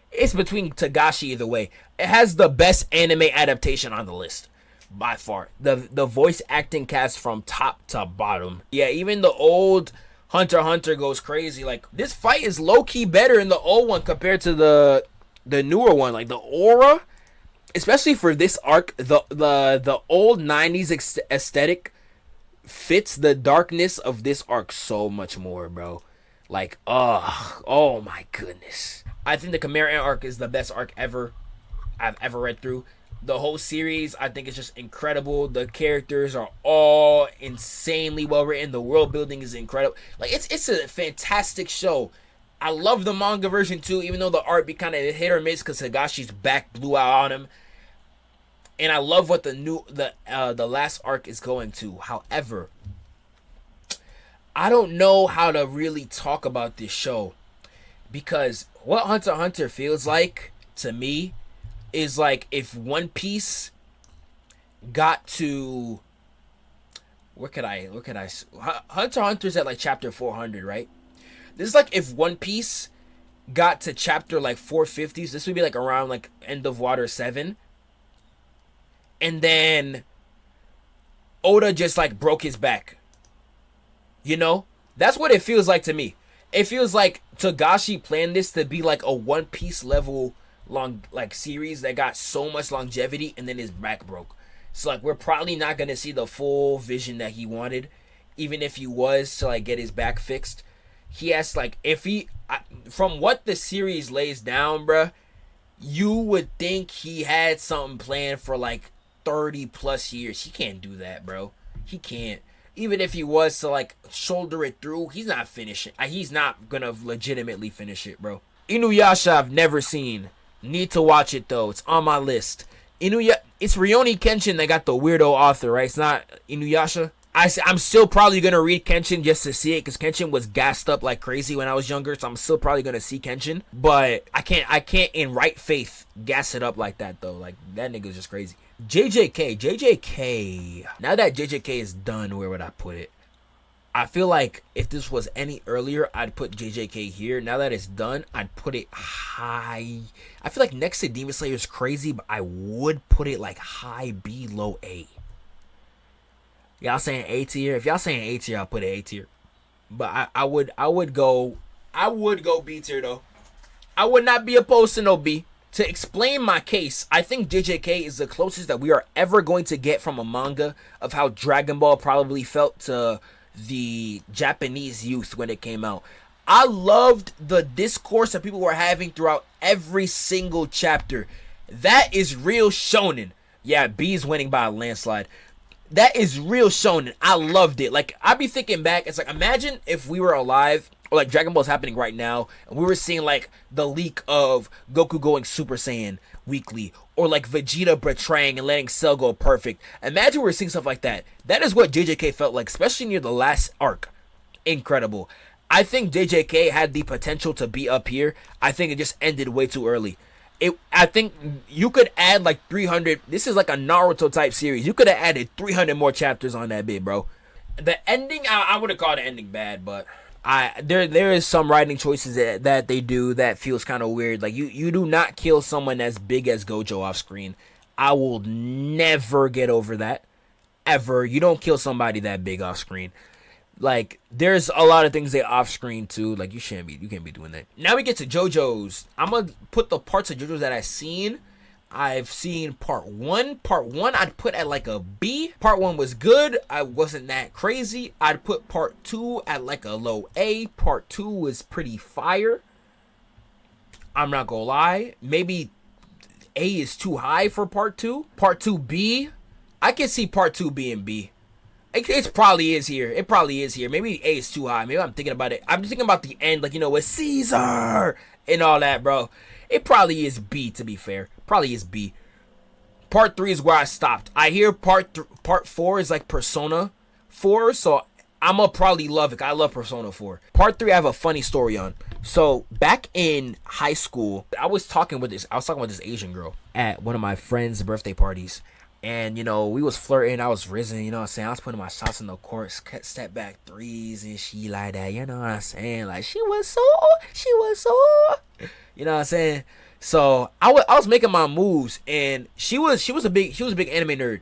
It's between Togashi either way. It has the best anime adaptation on the list. By far. The voice acting cast from top to bottom. Yeah, even the old Hunter x Hunter goes crazy. Like, this fight is low-key better in the old one compared to the newer one. Like, the aura, especially for this arc, the old 90s aesthetic fits the darkness of this arc so much more, bro. Like, oh my goodness. I think the Chimera arc is the best arc I've ever read through. The whole series, I think, is just incredible. The characters are all insanely well written. The world building is incredible. Like, it's a fantastic show. I love the manga version too, even though the art be kind of hit or miss because Higashi's back blew out on him. And I love what the last arc is going to. However, I don't know how to really talk about this show because what Hunter x Hunter feels like to me is like if One Piece got to Hunter x Hunter's at like chapter 400, right? This is like if One Piece got to chapter like 450s. This would be like around like End of Water 7. And then Oda just like broke his back. You know? That's what it feels like to me. It feels like Togashi planned this to be like a One Piece level long like series that got so much longevity and then his back broke. So like we're probably not gonna see the full vision that he wanted, even if he was to like get his back fixed. He has like from what the series lays down, bruh, you would think he had something planned for like 30 plus years. He can't do that, bro. He can't. Even if he was to like shoulder it through, he's not finishing. He's not gonna legitimately finish it, bro. Inuyasha I've never seen. Need to watch it though. It's on my list. It's Rurouni Kenshin that got the weirdo author, right? It's not Inuyasha. I'm still probably gonna read Kenshin just to see it because Kenshin was gassed up like crazy when I was younger, so I'm still probably gonna see Kenshin. But I can't in right faith gas it up like that though. Like that nigga's just crazy. JJK. Now that JJK is done, where would I put it? I feel like if this was any earlier, I'd put JJK here. Now that it's done, I'd put it high. I feel like next to Demon Slayer is crazy, but I would put it like high B, low A. Y'all saying A tier? If y'all saying A tier, I'll put it A tier. But I would go B tier though. I would not be opposed to no B. To explain my case, I think JJK is the closest that we are ever going to get from a manga of how Dragon Ball probably felt to the Japanese youth when it came out. I loved the discourse that people were having throughout every single chapter. That is real shonen. Yeah, B's winning by a landslide. That is real shonen. I loved it. Like, I be thinking back, it's like, imagine if we were alive, or like Dragon Ball's happening right now, and we were seeing like the leak of Goku going Super Saiyan weekly, or like Vegeta betraying and letting Cell go perfect. Imagine we were seeing stuff like that. That is what JJK felt like, especially near the last arc. Incredible. I think JJK had the potential to be up here. I think it just ended way too early. I think you could add like 300. This is like a Naruto type series. You could have added 300 more chapters on that bit, bro. The ending, I would have called the ending bad, but there is some writing choices that they do that feels kind of weird. Like you do not kill someone as big as Gojo off screen. I will never get over that. Ever. You don't kill somebody that big off screen. Like, there's a lot of things they off screen too. Like, you can't be doing that. Now we get to JoJo's. I'm gonna put the parts of JoJo's that I've seen. I've seen part one. Part one I'd put at like a B. Part one was good. I wasn't that crazy. I'd put part two at like a low A. Part two was pretty fire. I'm not gonna lie. Maybe A is too high for part two. Part two B. I can see part two being B. It probably is here. It probably is here. Maybe A is too high. Maybe I'm thinking about it. I'm thinking about the end, like, you know, with Caesar and all that, bro. It probably is B, to be fair. Probably is B. Part 3 is where I stopped. I hear part 4 is like Persona 4, so I'm gonna probably love it. I love Persona 4. Part 3 I have a funny story on. So back in high school, I was talking with this Asian girl at one of my friends' birthday parties. And, you know, we was flirting. I was risen, you know what I'm saying? I was putting my shots in the court, step back threes and she like that, you know what I'm saying? Like, she was so, you know what I'm saying? So I was making my moves, and she was a big anime nerd.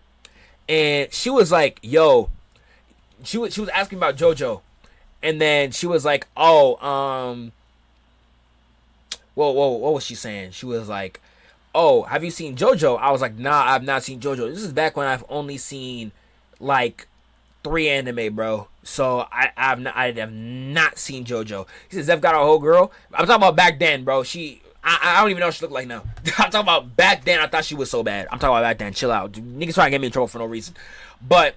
And she was like, yo, she was asking about JoJo. And then she was like, oh, whoa, what was she saying? She was like, oh, have you seen JoJo? I was like, nah, I've not seen JoJo. This is back when I've only seen like 3 anime, bro. So I have not seen JoJo. He says, Zeph got a whole girl. I'm talking about back then, bro. I don't even know what she looked like now. I'm talking about back then. I thought she was so bad. I'm talking about back then. Chill out. Niggas trying to get me in trouble for no reason. But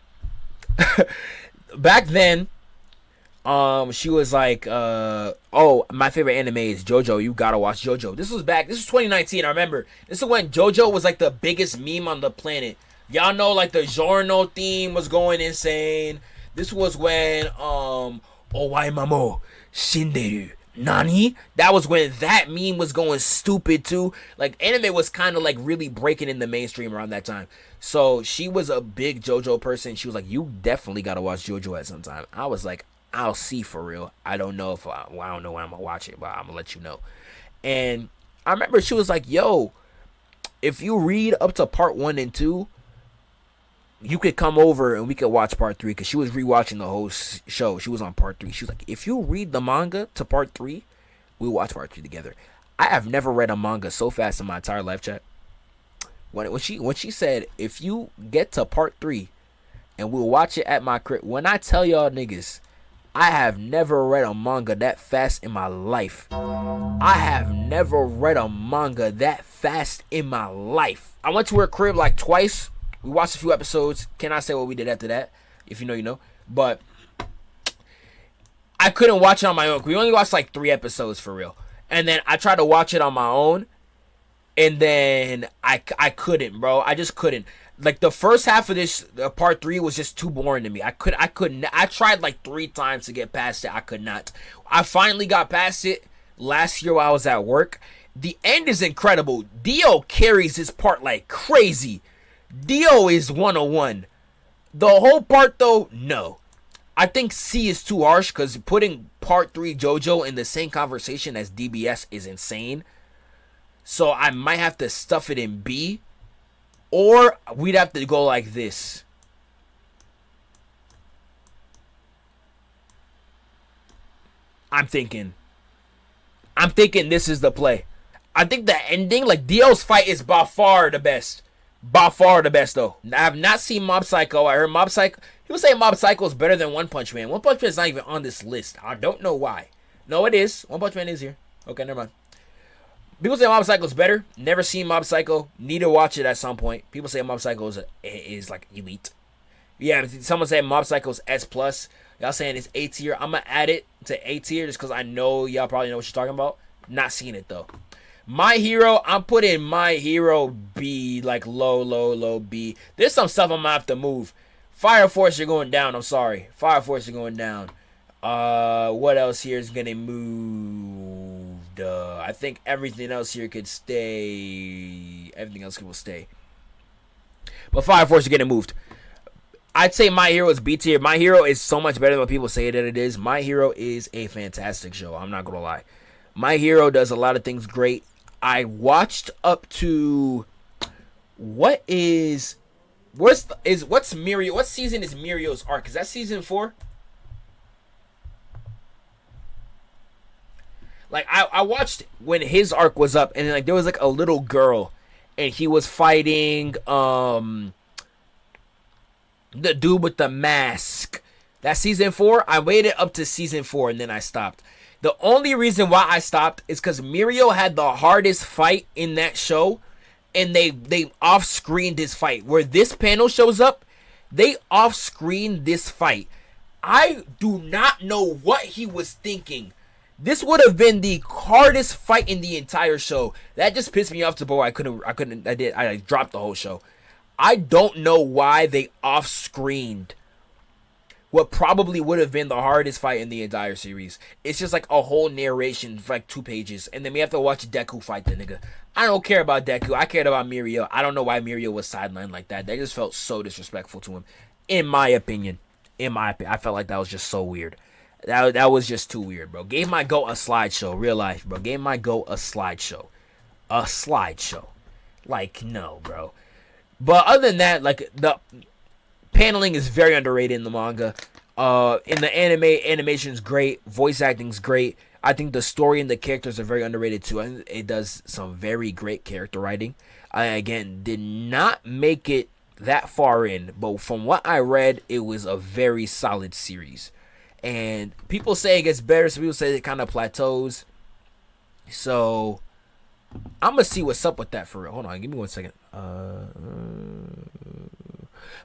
back then, she was like, oh, my favorite anime is JoJo. You gotta watch JoJo. This was 2019. I remember. This is when JoJo was like the biggest meme on the planet. Y'all know, like, the Giorno theme was going insane. This was when, Owai Mamo Shinderu Nani? That was when that meme was going stupid too. Like, anime was kind of like really breaking in the mainstream around that time. So she was a big JoJo person. She was like, you definitely gotta watch JoJo at some time. I was like, I'll see, for real. I don't know I don't know when I'm gonna watch it, but I'm gonna let you know. And I remember she was like, yo, if you read up to part 1 and 2, you could come over and we could watch part 3, because she was rewatching the whole show. She was on part 3. She was like, if you read the manga to part 3, we'll watch part 3 together. I have never read a manga so fast in my entire life, chat. When she said, if you get to part 3 and we'll watch it at my crib, when I tell y'all niggas, I have never read a manga that fast in my life. I have never read a manga that fast in my life. I went to her crib like twice. We watched a few episodes. Cannot say what we did after that. If you know, you know. But I couldn't watch it on my own. We only watched like 3 episodes for real. And then I tried to watch it on my own. And then I couldn't, bro. I just couldn't. Like, the first half of this part 3 was just too boring to me. I couldn't. I tried like 3 times to get past it. I could not. I finally got past it last year while I was at work. The end is incredible. Dio carries this part like crazy. Dio is 101. The whole part, though, no. I think C is too harsh, because putting part 3 JoJo in the same conversation as DBS is insane. So I might have to stuff it in B. Or we'd have to go like this. I'm thinking this is the play. I think the ending, like, Dio's fight is by far the best. By far the best, though. I have not seen Mob Psycho. I heard Mob Psycho. People say Mob Psycho is better than One Punch Man. One Punch Man is not even on this list. I don't know why. No, it is. One Punch Man is here. Okay, never mind. People say Mob Psycho is better. Never seen Mob Psycho. Need to watch it at some point. People say Mob Psycho is like elite. Yeah, someone said Mob Psycho is S+. Y'all saying it's A tier. I'm going to add it to A tier just because I know y'all probably know what you're talking about. Not seen it, though. My Hero, I'm putting My Hero B, like low B. There's some stuff I'm going to have to move. Fire Force, you're going down. I'm sorry. Fire Force, you're going down. What else here is going to move? I think everything else here could stay. Everything else will stay. But Fire Force is getting moved. I'd say My Hero is B tier. My Hero is so much better than what people say that it is. My Hero is a fantastic show. I'm not going to lie. My Hero does a lot of things great. I watched up to what season is Mirio's arc? Is that season 4? Like, I watched when his arc was up, and like there was like a little girl, and he was fighting the dude with the mask. That's season 4. I waited up to season 4 and then I stopped. The only reason why I stopped is because Mirio had the hardest fight in that show, and they off-screened this fight. Where this panel shows up, they off-screened this fight. I do not know what he was thinking. This would have been the hardest fight in the entire show. That just pissed me off to boy. I dropped the whole show. I don't know why they off-screened what probably would have been the hardest fight in the entire series. It's just like a whole narration for like 2 pages. And then we have to watch Deku fight the nigga. I don't care about Deku. I cared about Mirio. I don't know why Mirio was sidelined like that. That just felt so disrespectful to him. In my opinion. I felt like that was just so weird. That was just too weird, bro. Gave my goat a slideshow. Real life, bro. Gave my goat a slideshow. A slideshow. Like, no, bro. But other than that, like, the paneling is very underrated in the manga. In the anime, animation's great. Voice acting's great. I think the story and the characters are very underrated too. I think it does some very great character writing. I, again, did not make it that far in, but from what I read, it was a very solid series. And people say it gets better, some people say it kind of plateaus. So I'm gonna see what's up with that for real. Hold on, give me 1 second.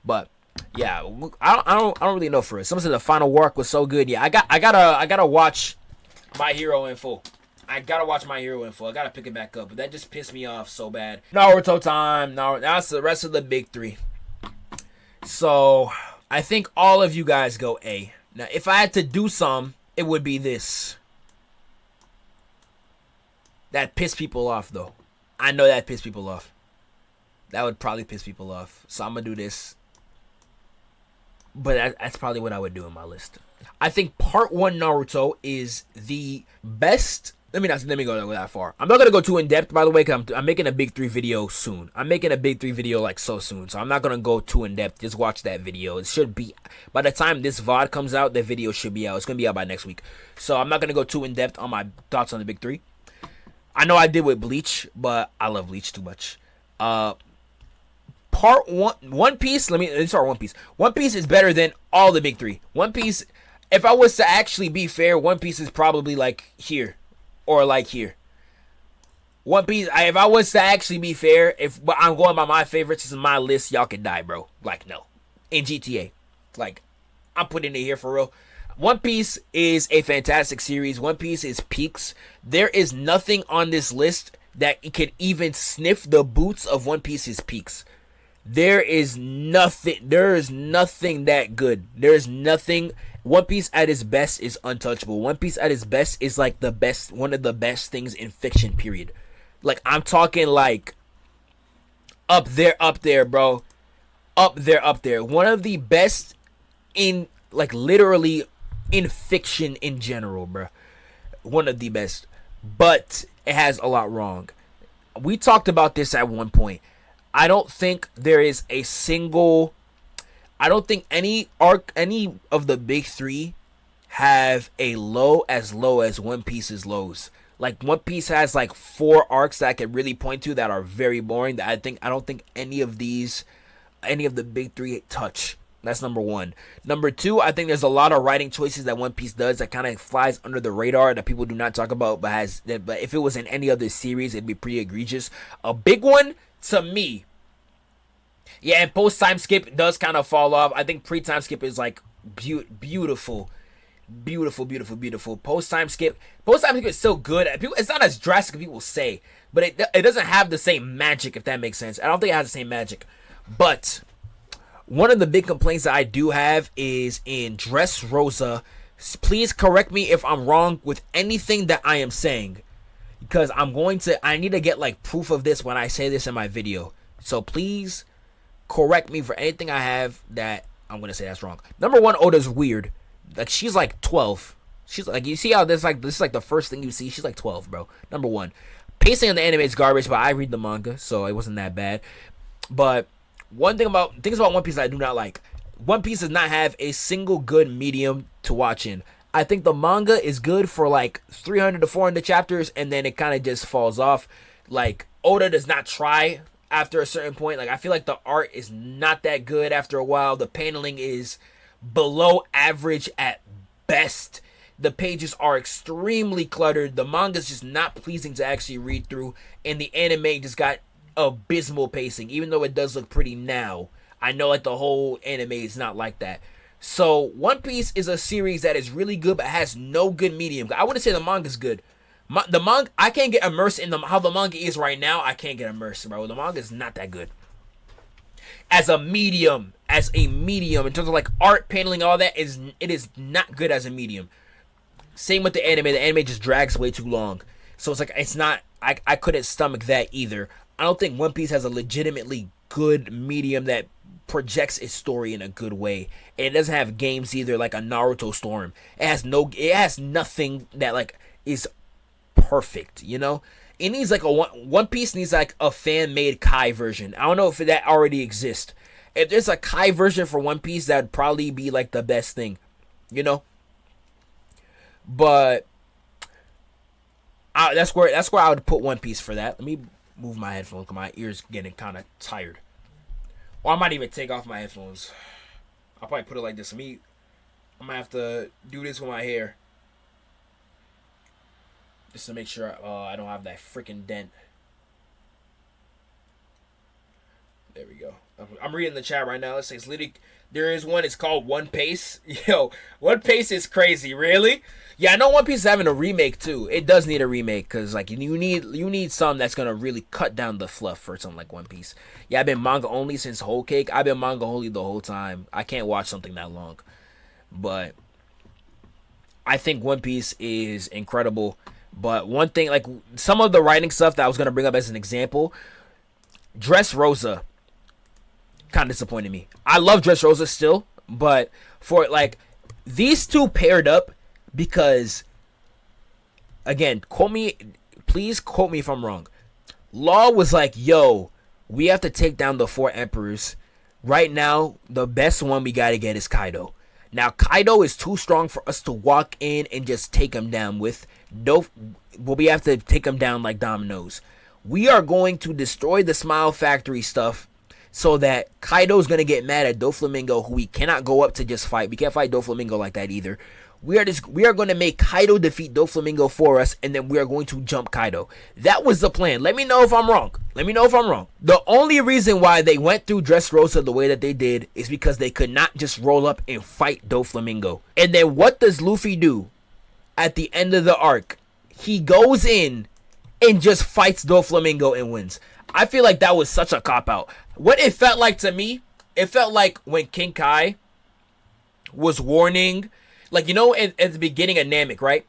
But yeah, I don't really know for real. Someone said the final work was so good. Yeah, I gotta watch My Hero in full. I gotta pick it back up, but that just pissed me off so bad. Naruto time. Now that's the rest of the big 3. So I think all of you guys go A. Now, if I had to do some, it would be this. That pissed people off, though. I know that pissed people off. That would probably piss people off. So I'm gonna do this. But that's probably what I would do in my list. I think part 1 Naruto is the best. Let me go that far. I'm not gonna go too in depth, by the way, because I'm making a big 3 video soon. I'm making a big 3 video like so soon, so I'm not gonna go too in depth. Just watch that video. It should be by the time this VOD comes out, the video should be out. It's gonna be out by next week. So I'm not gonna go too in depth on my thoughts on the big 3. I know I did with Bleach, but I love Bleach too much. Part 1, One Piece. Let's start One Piece. One Piece is better than all the big 3. One Piece. If I was to actually be fair, One Piece is probably like here. Or like here. One Piece, if I was to actually be fair, but I'm going by my favorites, this is my list, y'all can die, bro. Like, no. In GTA. Like, I'm putting it here for real. One Piece is a fantastic series. One Piece is peaks. There is nothing on this list that can even sniff the boots of One Piece's peaks. There is nothing that good. There's nothing. One Piece at its best is untouchable. One Piece at its best is like the best, one of the best things in fiction, period. Like, I'm talking like up there, bro. Up there. One of the best in, like, literally in fiction in general, bro. One of the best. But it has a lot wrong. We talked about this at one point. I don't think there is a single. I don't think any of the big 3 have a low as One Piece's lows. Like, One Piece has like 4 arcs that I can really point to that are very boring. That I don't think any of the big 3 touch. That's number 1. Number 2, I think there's a lot of writing choices that One Piece does that kind of flies under the radar that people do not talk about, but if it was in any other series, it'd be pretty egregious. A big one to me. Yeah, and post-time skip does kind of fall off. I think pre-time skip is like beautiful. Post-time skip is still good. It's not as drastic as people say, but it doesn't have the same magic, if that makes sense. I don't think it has the same magic. But one of the big complaints that I do have is in Dressrosa. Please correct me if I'm wrong with anything that I am saying, because I need to get like proof of this when I say this in my video. So please correct me for anything I have that I'm gonna say that's wrong. Number 1, Oda's weird. Like, she's like 12. She's like, you see how this is like the first thing you see. She's like 12, bro. Number 1, pacing on the anime is garbage, but I read the manga, so it wasn't that bad. But things about One Piece that I do not like. One Piece does not have a single good medium to watch in. I think the manga is good for like 300 to 400 chapters, and then it kind of just falls off. Like, Oda does not try after a certain point. Like, I feel like the art is not that good after a while. The paneling is below average at best. The pages are extremely cluttered. The manga's just not pleasing to actually read through. And the anime just got abysmal pacing, even though it does look pretty now. I know like the whole anime is not like that. So One Piece is a series that is really good but has no good medium. I wouldn't say the manga's good. The manga, I can't get immersed in how the manga is right now. I can't get immersed, bro. The manga is not that good. As a medium, in terms of like art, paneling, all that, it is not good as a medium. Same with the anime. The anime just drags way too long. So it's like, it's not, I couldn't stomach that either. I don't think One Piece has a legitimately good medium that projects its story in a good way. And it doesn't have games either, like a Naruto Storm. It has nothing that like is perfect, you know? It needs like One Piece needs like a fan-made Kai version. I don't know if that already exists. If there's a Kai version for One Piece, that'd probably be like the best thing, you know? But that's where I would put One Piece for that. Let me move my headphones because my ears getting kind of tired. Or I might even take off my headphones. I'll probably put it like this. I might have to do this with my hair just to make sure I don't have that freaking dent. There we go. I'm reading the chat right now. It says literally there is one. It's called One Piece. Yo, One Piece is crazy. Really? Yeah, I know One Piece is having a remake too. It does need a remake because like you need something that's gonna really cut down the fluff for something like One Piece. Yeah, I've been manga only since Whole Cake. I've been manga only the whole time. I can't watch something that long, but I think One Piece is incredible. But one thing, like some of the writing stuff that I was gonna bring up as an example, Dressrosa kind of disappointed me. I love Dressrosa still, but for like these two paired up, because again, please quote me if I'm wrong. Law was like, yo, we have to take down the 4 emperors. Right now, the best one we gotta get is Kaido. Now, Kaido is too strong for us to walk in and just take him down with. We have to take him down like dominoes. We are going to destroy the Smile Factory stuff so that Kaido's going to get mad at Doflamingo, who we cannot go up to just fight. We can't fight Doflamingo like that either. We are going to make Kaido defeat Doflamingo for us, and then we are going to jump Kaido. That was the plan. Let me know if I'm wrong. The only reason why they went through Dressrosa the way that they did is because they could not just roll up and fight Doflamingo. And then what does Luffy do at the end of the arc? He goes in and just fights Doflamingo and wins. I feel like that was such a cop-out. What it felt like to me, it felt like when King Kai was warning, like, you know, at the beginning of Namek, right?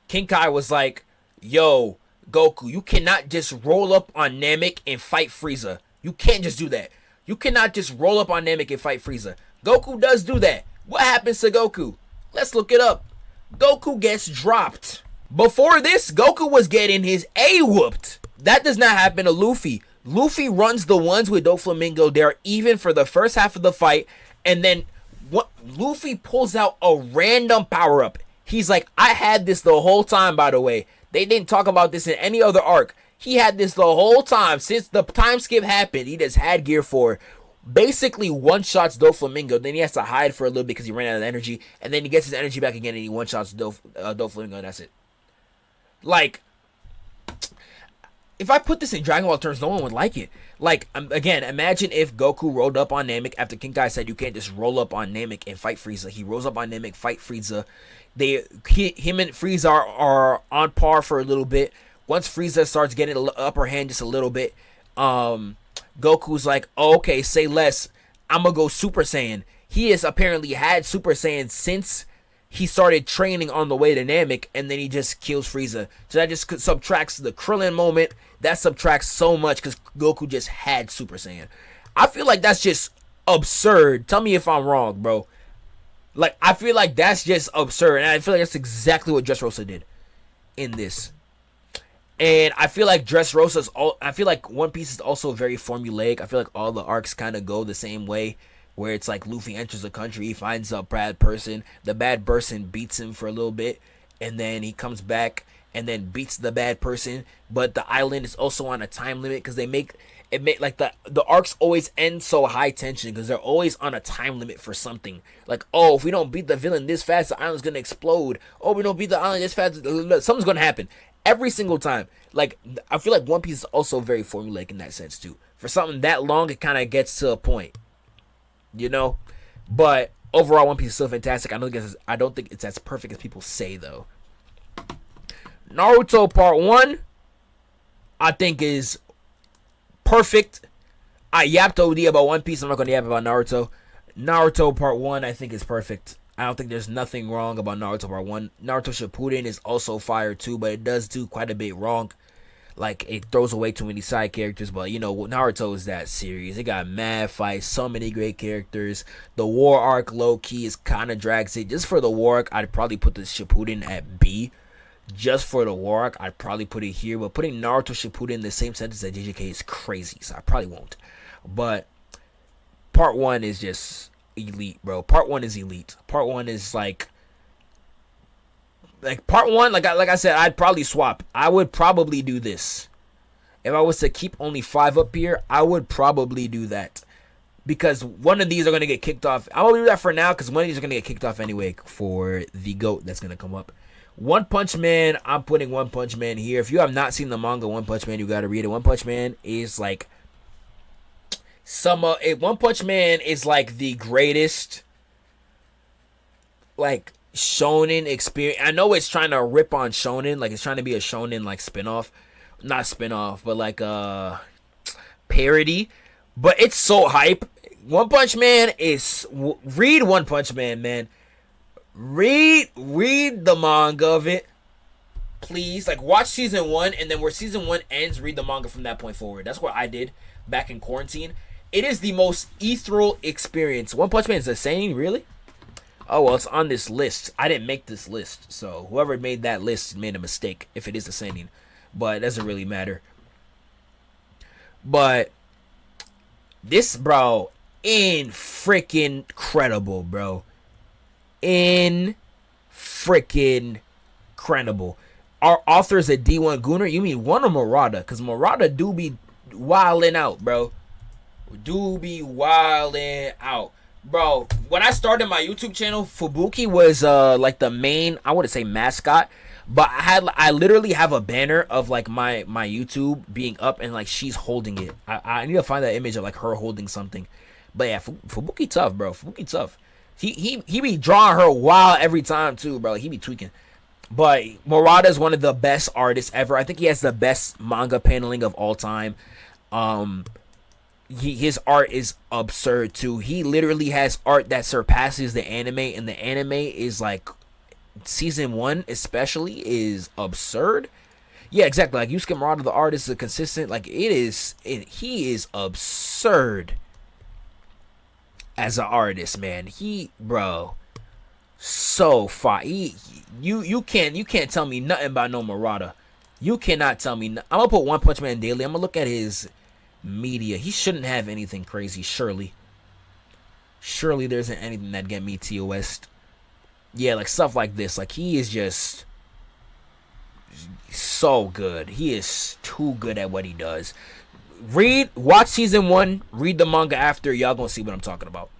King Kai was like, yo, Goku, you cannot just roll up on Namek and fight Frieza. You can't just do that. You cannot just roll up on Namek and fight Frieza. Goku does do that. What happens to Goku? Let's look it up. Goku gets dropped. Before this, Goku was getting his A whooped. That does not happen to Luffy. Luffy runs the ones with Doflamingo. They're even for the first half of the fight. And then Luffy pulls out a random power-up. He's like, I had this the whole time, by the way. They didn't talk about this in any other arc. He had this the whole time. Since the time skip happened, he just had Gear 4. Basically one-shots Doflamingo. Then he has to hide for a little bit because he ran out of energy. And then he gets his energy back again and he one-shots Doflamingo, and that's it. Like, if I put this in Dragon Ball terms, no one would like it. Like, again, imagine if Goku rolled up on Namek after King Kai said you can't just roll up on Namek and fight Frieza. He rolls up on Namek, fight Frieza. Him and Frieza are on par for a little bit. Once Frieza starts getting an upper hand just a little bit, Goku's like, oh, okay, say less. I'm going to go Super Saiyan. He has apparently had Super Saiyan since he started training on the way to Namek, and then he just kills Frieza. So that just subtracts the Krillin moment. That subtracts so much because Goku just had Super Saiyan. I feel like that's just absurd. Tell me if I'm wrong, bro. Like, I feel like that's just absurd. And I feel like that's exactly what Dressrosa did in this. And I feel like I feel like One Piece is also very formulaic. I feel like all the arcs kind of go the same way. Where it's like Luffy enters the country, he finds a bad person. The bad person beats him for a little bit. And then he comes back and then beats the bad person. But the island is also on a time limit because it made like the arcs always end so high tension because they're always on a time limit for something. Like, oh, if we don't beat the villain this fast, the island's gonna explode. Oh, we don't beat the island this fast, something's gonna happen every single time. Like, I feel like One Piece is also very formulaic in that sense too. For something that long, it kind of gets to a point, you know. But overall, One Piece is still fantastic. I don't think it's as perfect as people say though. Naruto Part 1, I think is perfect. I yapped OD about One Piece. I'm not going to yap about Naruto. Naruto Part 1, I think is perfect. I don't think there's nothing wrong about Naruto Part 1. Naruto Shippuden is also fire too, but it does do quite a bit wrong. Like, it throws away too many side characters, but you know, Naruto is that series. It got mad fights, so many great characters. The war arc, low-key, is kind of drags it. Just for the war arc, I'd probably put the Shippuden at B. Just for the war arc, I'd probably put it here. But putting Naruto Shippuden in the same sentence as JJK is crazy, so I probably won't. But Part 1 is just elite, bro. Part 1 is elite. Part 1 is like Part 1, like I said, I'd probably swap. I would probably do this. If I was to keep only 5 up here, I would probably do that. Because one of these are going to get kicked off. I'm going to do that for now because one of these are going to get kicked off anyway for the GOAT that's going to come up. One Punch Man, I'm putting One Punch Man here. If you have not seen the manga One Punch Man, you got to read it. One Punch Man is like One Punch Man is like the greatest like shonen experience. I know it's trying to rip on shonen, like it's trying to be a shonen like spin-off. Not spin-off, but like a parody. But it's so hype. One Punch Man is read One Punch Man, man. Read the manga of it, please. Like, watch season 1, and then where season 1 ends, read the manga from that point forward. That's what I did back in quarantine. It is the most ethereal experience. One Punch Man is a seinen, really? Oh, well, it's on this list. I didn't make this list, so whoever made that list made a mistake, if it is a seinen. But it doesn't really matter. But this, bro, freaking credible, bro. Freaking credible. Our author's a D1 Gooner. You mean one of Murata? Because Murata do be wilding out, bro. Do be wilding out. Bro, when I started my YouTube channel, Fubuki was like the main, I wouldn't say mascot, but I literally have a banner of like my YouTube being up and like she's holding it. I need to find that image of like her holding something. But yeah, Fubuki tough, bro. Fubuki tough. He be drawing her wild every time too, bro. He be tweaking. But Murata is one of the best artists ever. I think he has the best manga paneling of all time. His art is absurd too. He literally has art that surpasses the anime, and the anime is like season 1 especially is absurd. Yeah, exactly. Like Yusuke Murata, the artist, is consistent. Like he is absurd as an artist, man. Bro, so far. You can't tell me nothing about no Murata. You cannot tell me. I'm gonna put One Punch Man daily. I'm gonna look at his media. He shouldn't have anything crazy. Surely there isn't anything that get me TOS. Yeah, like stuff like this. Like he is just so good. He is too good at what he does. Watch season 1, read the manga after, y'all gonna see what I'm talking about.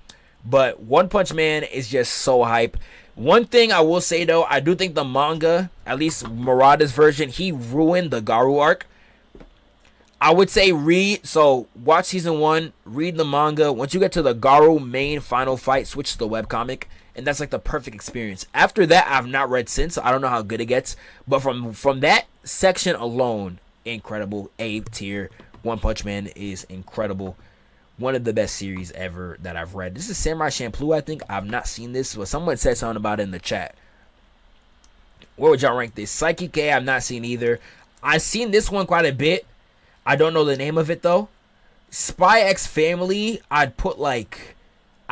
But One Punch Man is just so hype. One thing I will say though, I do think the manga, at least Murata's version, he ruined the Garu arc. I would say watch season 1, read the manga. Once you get to the Garu main final fight, switch to the webcomic, and that's like the perfect experience. After that, I've not read since, so I don't know how good it gets. But from that section alone, incredible. A tier. One Punch Man is incredible. One of the best series ever that I've read. This is Samurai Champloo, I think. I've not seen this, but someone said something about it in the chat. Where would y'all rank this? Psychic A, I've not seen either. I've seen this one quite a bit. I don't know the name of it, though. Spy X Family, I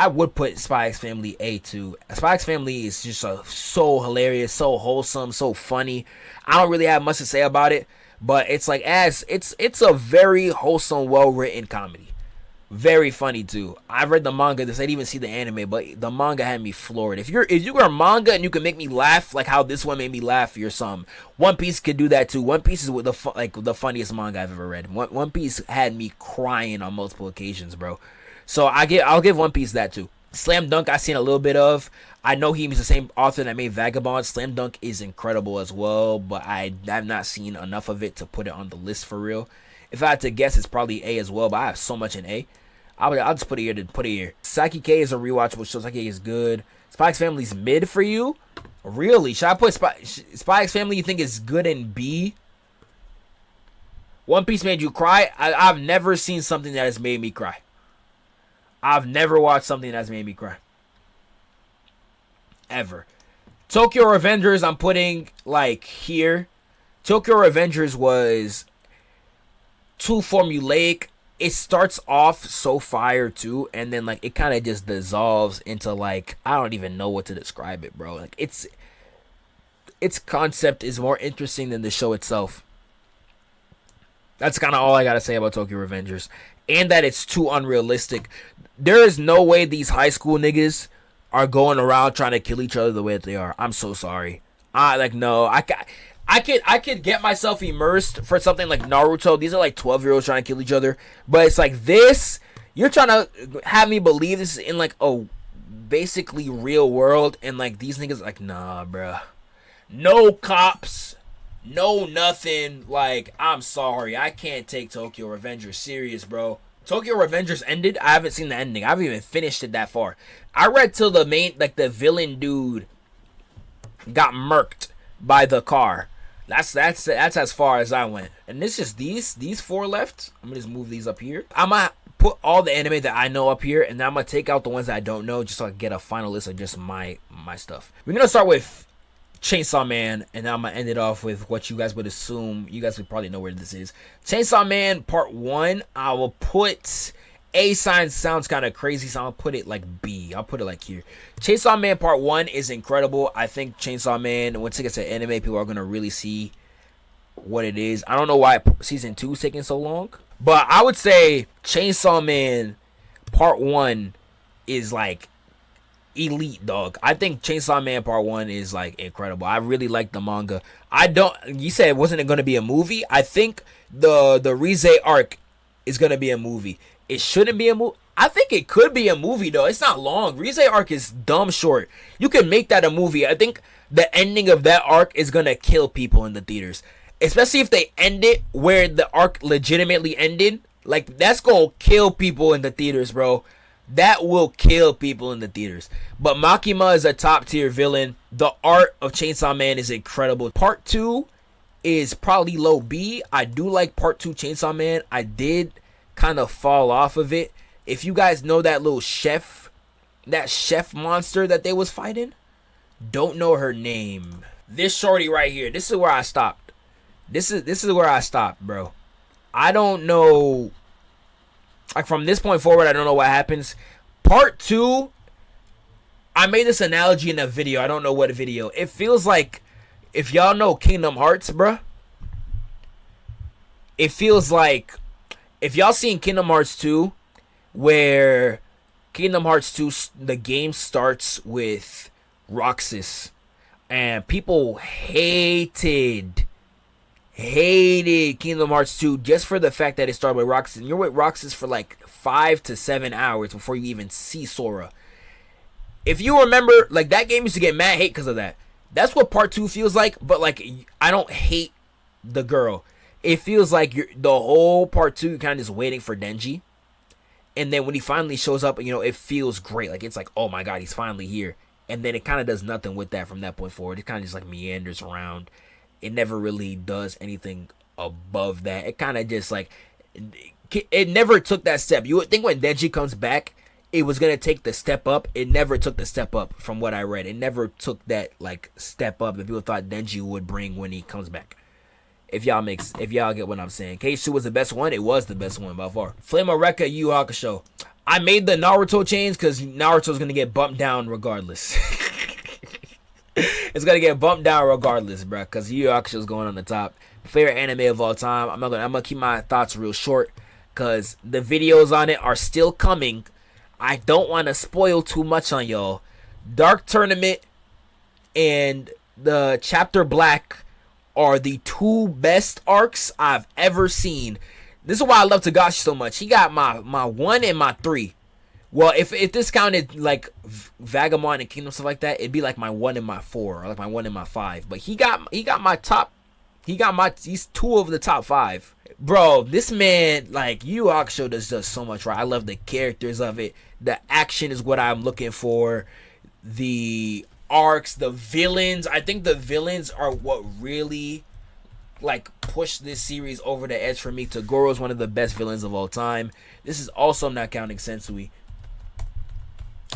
would put Spy X Family A too. Spy X Family is just so hilarious, so wholesome, so funny. I don't really have much to say about it. But it's like it's a very wholesome, well-written comedy. Very funny too. I read the manga. This I didn't even see the anime, but the manga had me floored. If you are a manga and you can make me laugh like how this one made me laugh, you're some. One Piece could do that too. One Piece is with the funniest manga I've ever read. One Piece had me crying on multiple occasions, bro. So I'll give One Piece that too. Slam Dunk I've seen a little bit of. I know he's the same author that made Vagabond. Slam Dunk is incredible as well, but I have not seen enough of it to put it on the list for real. If I had to guess, it's probably A as well, but I have so much in A. I'll just put it here to put it here. Saiki K is a rewatchable show. Saiki K is good. Spy X Family's mid for you? Really? Should I put Spy X Family you think is good in B? One Piece made you cry? I've never seen something that has made me cry. I've never watched something that's made me cry. Ever. Tokyo Revengers I'm putting like here. Tokyo Revengers was too formulaic. It starts off so fire too, and then like it kind of just dissolves into like I don't even know what to describe it, bro. Like its concept is more interesting than the show itself. That's kind of all I gotta say about Tokyo Revengers, and that it's too unrealistic. There is no way these high school niggas are going around trying to kill each other the way that they are. I'm so sorry. I could get myself immersed for something like Naruto. These are like 12-year-olds trying to kill each other. But it's like this. You're trying to have me believe this is in like a basically real world. And like these niggas like, nah, bruh. No cops. No nothing. Like, I'm sorry. I can't take Tokyo Revengers serious, bro. Tokyo Revengers ended. I haven't seen the ending. I haven't even finished it that far. I read till the main, like the villain dude got murked by the car. That's as far as I went. And this is these four left. I'm gonna just move these up here. I'm gonna put all the anime that I know up here, and then I'm gonna take out the ones that I don't know, just so I can get a final list of just my stuff. We're gonna start with Chainsaw Man, and then I'm gonna end it off with what you guys would assume. You guys would probably know where this is. Chainsaw Man Part 1. I will put A sign sounds kind of crazy, so I'll put it like B. I'll put it like here. Chainsaw Man Part 1 is incredible. I think Chainsaw Man, once it gets to anime, people are going to really see what it is. I don't know why Season 2 is taking so long, but I would say Chainsaw Man Part 1 is like elite, dog. I think Chainsaw Man Part 1 is like incredible. I really like the manga. You said it wasn't going to be a movie. I think the Rize arc is going to be a movie. It shouldn't be a movie. I think it could be a movie though. It's not long. Rize arc is dumb short. You can make that a movie. I think the ending of that arc is gonna kill people in the theaters, especially if they end it where the arc legitimately ended. Like that's gonna kill people in the theaters, bro. That will kill people in the theaters. But Makima is a top tier villain. The art of Chainsaw Man is incredible. Part 2 is probably low B. I do like Part 2 Chainsaw Man. I did kind of fall off of it. If you guys know that little chef monster that they was fighting, don't know her name. This shorty right here. This is where I stopped. This is where I stopped, bro. I don't know. Like from this point forward, I don't know what happens. Part 2, I made this analogy in a video. I don't know what video. It feels like if y'all know Kingdom Hearts, bro. It feels like if y'all seen Kingdom Hearts 2, where Kingdom Hearts 2, the game starts with Roxas, and people hated Kingdom Hearts 2 just for the fact that it started with Roxas, and you're with Roxas for like 5 to 7 hours before you even see Sora. If you remember, like that game used to get mad hate because of that. That's what Part 2 feels like, but like I don't hate the girl. It feels like the whole Part 2 you're kind of just waiting for Denji. And then when he finally shows up, it feels great. Like, it's like, oh my god, he's finally here. And then it kind of does nothing with that from that point forward. It kind of just like meanders around. It never really does anything above that. It kind of just like, it never took that step. You would think when Denji comes back, it was going to take the step up. It never took the step up from what I read. It never took that like step up that people thought Denji would bring when he comes back. If y'all get what I'm saying. K2 was the best one. It was the best one by far. Flame of Rekka, Yu Yu Hakusho. I made the Naruto change because Naruto's going to get bumped down regardless. It's going to get bumped down regardless, bro. Because Yu Yu Hakusho's going on the top. Favorite anime of all time. I'm going to keep my thoughts real short. because the videos on it are still coming. I don't want to spoil too much on y'all. Dark Tournament and the Chapter Black are the two best arcs I've ever seen. This is why I love Togashi so much. He got my 1 and my 3. Well, if this counted like Vagabond and Kingdom stuff like that, it'd be like my 1 and my 4, or like my 1 and my 5. But he got my top. He's 2 of the top 5. Bro, this man, like, YuYu Hakusho does so much right. I love the characters of it. The action is what I'm looking for. The arcs, the villains. I think the villains are what really like push this series over the edge for me. Toguro is one of the best villains of all time. This is also not counting Sensui.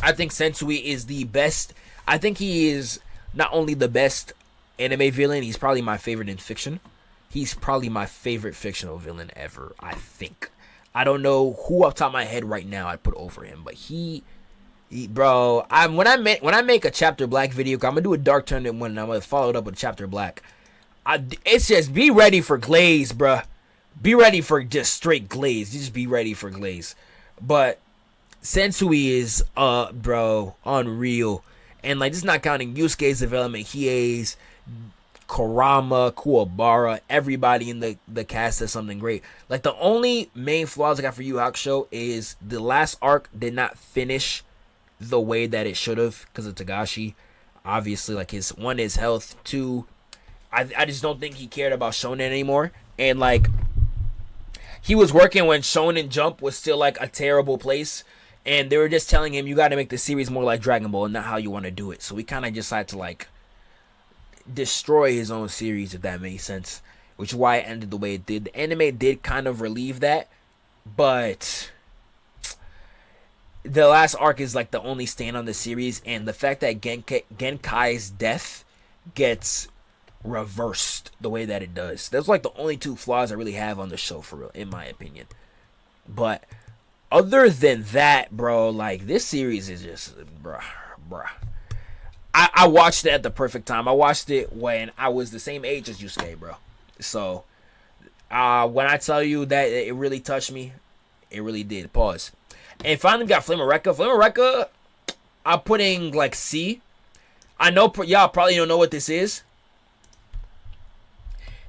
I think Sensui is the best. I think he is not only the best anime villain, he's probably my favorite in fiction. He's probably my favorite fictional villain ever, I think. I don't know who off the top of my head right now I'd put over him, but he bro, when I make a Chapter Black video, I'm gonna do a Dark Tournament one, and I'm gonna follow it up with Chapter Black. It's just be ready for glaze, bruh. Be ready for just straight glaze. Just be ready for glaze. But Sensui is bro, unreal. And like, this is not counting Yusuke's development, Hiei's, Kurama, Kuwabara, everybody in the cast does something great. Like, the only main flaws I got for Yu Yu Hakusho is the last arc did not finish the way that it should have because of Togashi. Obviously, like, his health. 2, I just don't think he cared about Shonen anymore. And like, he was working when Shonen Jump was still like a terrible place, and they were just telling him, you got to make the series more like Dragon Ball and not how you want to do it. So we kind of decided to like destroy his own series, if that makes sense, which is why it ended the way it did. The anime did kind of relieve that, but the last arc is like the only stand on the series, and the fact that Genkai's death gets reversed the way that it does, that's like the only 2 flaws I really have on the show, for real, in my opinion. But other than that, bro, like, this series is just bruh. I watched it at the perfect time. I watched it when I was the same age as Yusuke, bro. So when I tell you that it really touched me, it really did. Pause. And finally got Flame of Recca. Flame of Recca, I'm putting like C. I know y'all probably don't know what this is.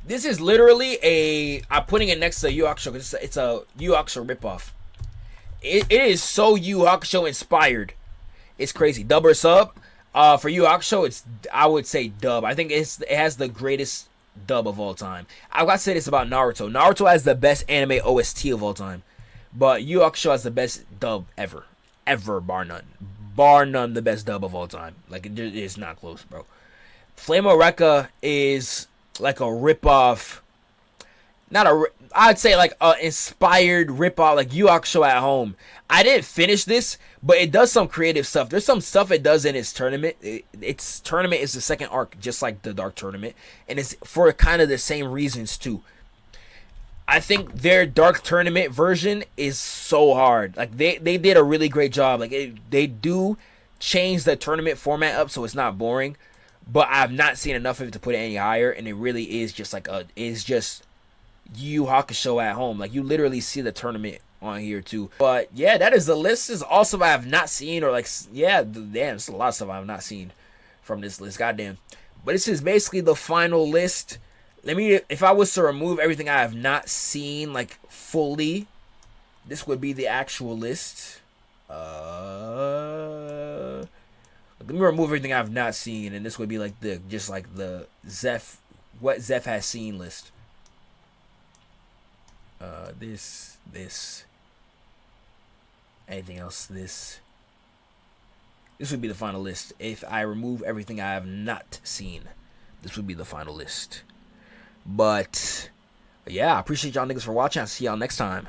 This is literally I'm putting it next to Yu Yu Hakusho because it's a Yu Yu Hakusho ripoff. It is so Yu Yu Hakusho inspired. It's crazy. Dub or sub? For Yu Yu Hakusho, I would say dub. I think it has the greatest dub of all time. I've got to say this about Naruto. Naruto has the best anime OST of all time. But Yu Yu Hakusho has the best dub ever. Ever, bar none. Bar none, the best dub of all time. Like, it's not close, bro. Flame of Recca is like a ripoff. I'd say like a inspired ripoff, like Yu Yu Hakusho at home. I didn't finish this, but it does some creative stuff. There's some stuff it does in its tournament. Its tournament is the second arc, just like the Dark Tournament, and it's for kind of the same reasons too. I think their Dark Tournament version is so hard. Like, they did a really great job. Like, they do change the tournament format up so it's not boring, but I've not seen enough of it to put it any higher, and it really is just like it's just Yu Yu Hakusho at home. Like, you literally see the tournament on here too. But yeah, that is the list. Is also I have not seen, or like, yeah, damn, there's a lot of stuff I have not seen from this list. Goddamn. But this is basically the final list. If I was to remove everything I have not seen, like, fully, this would be the actual list. Let me remove everything I've not seen, and this would be like the what Zeph has seen list. This, anything else, this would be the final list. If I remove everything I have not seen, this would be the final list. But yeah, I appreciate y'all niggas for watching. I'll see y'all next time.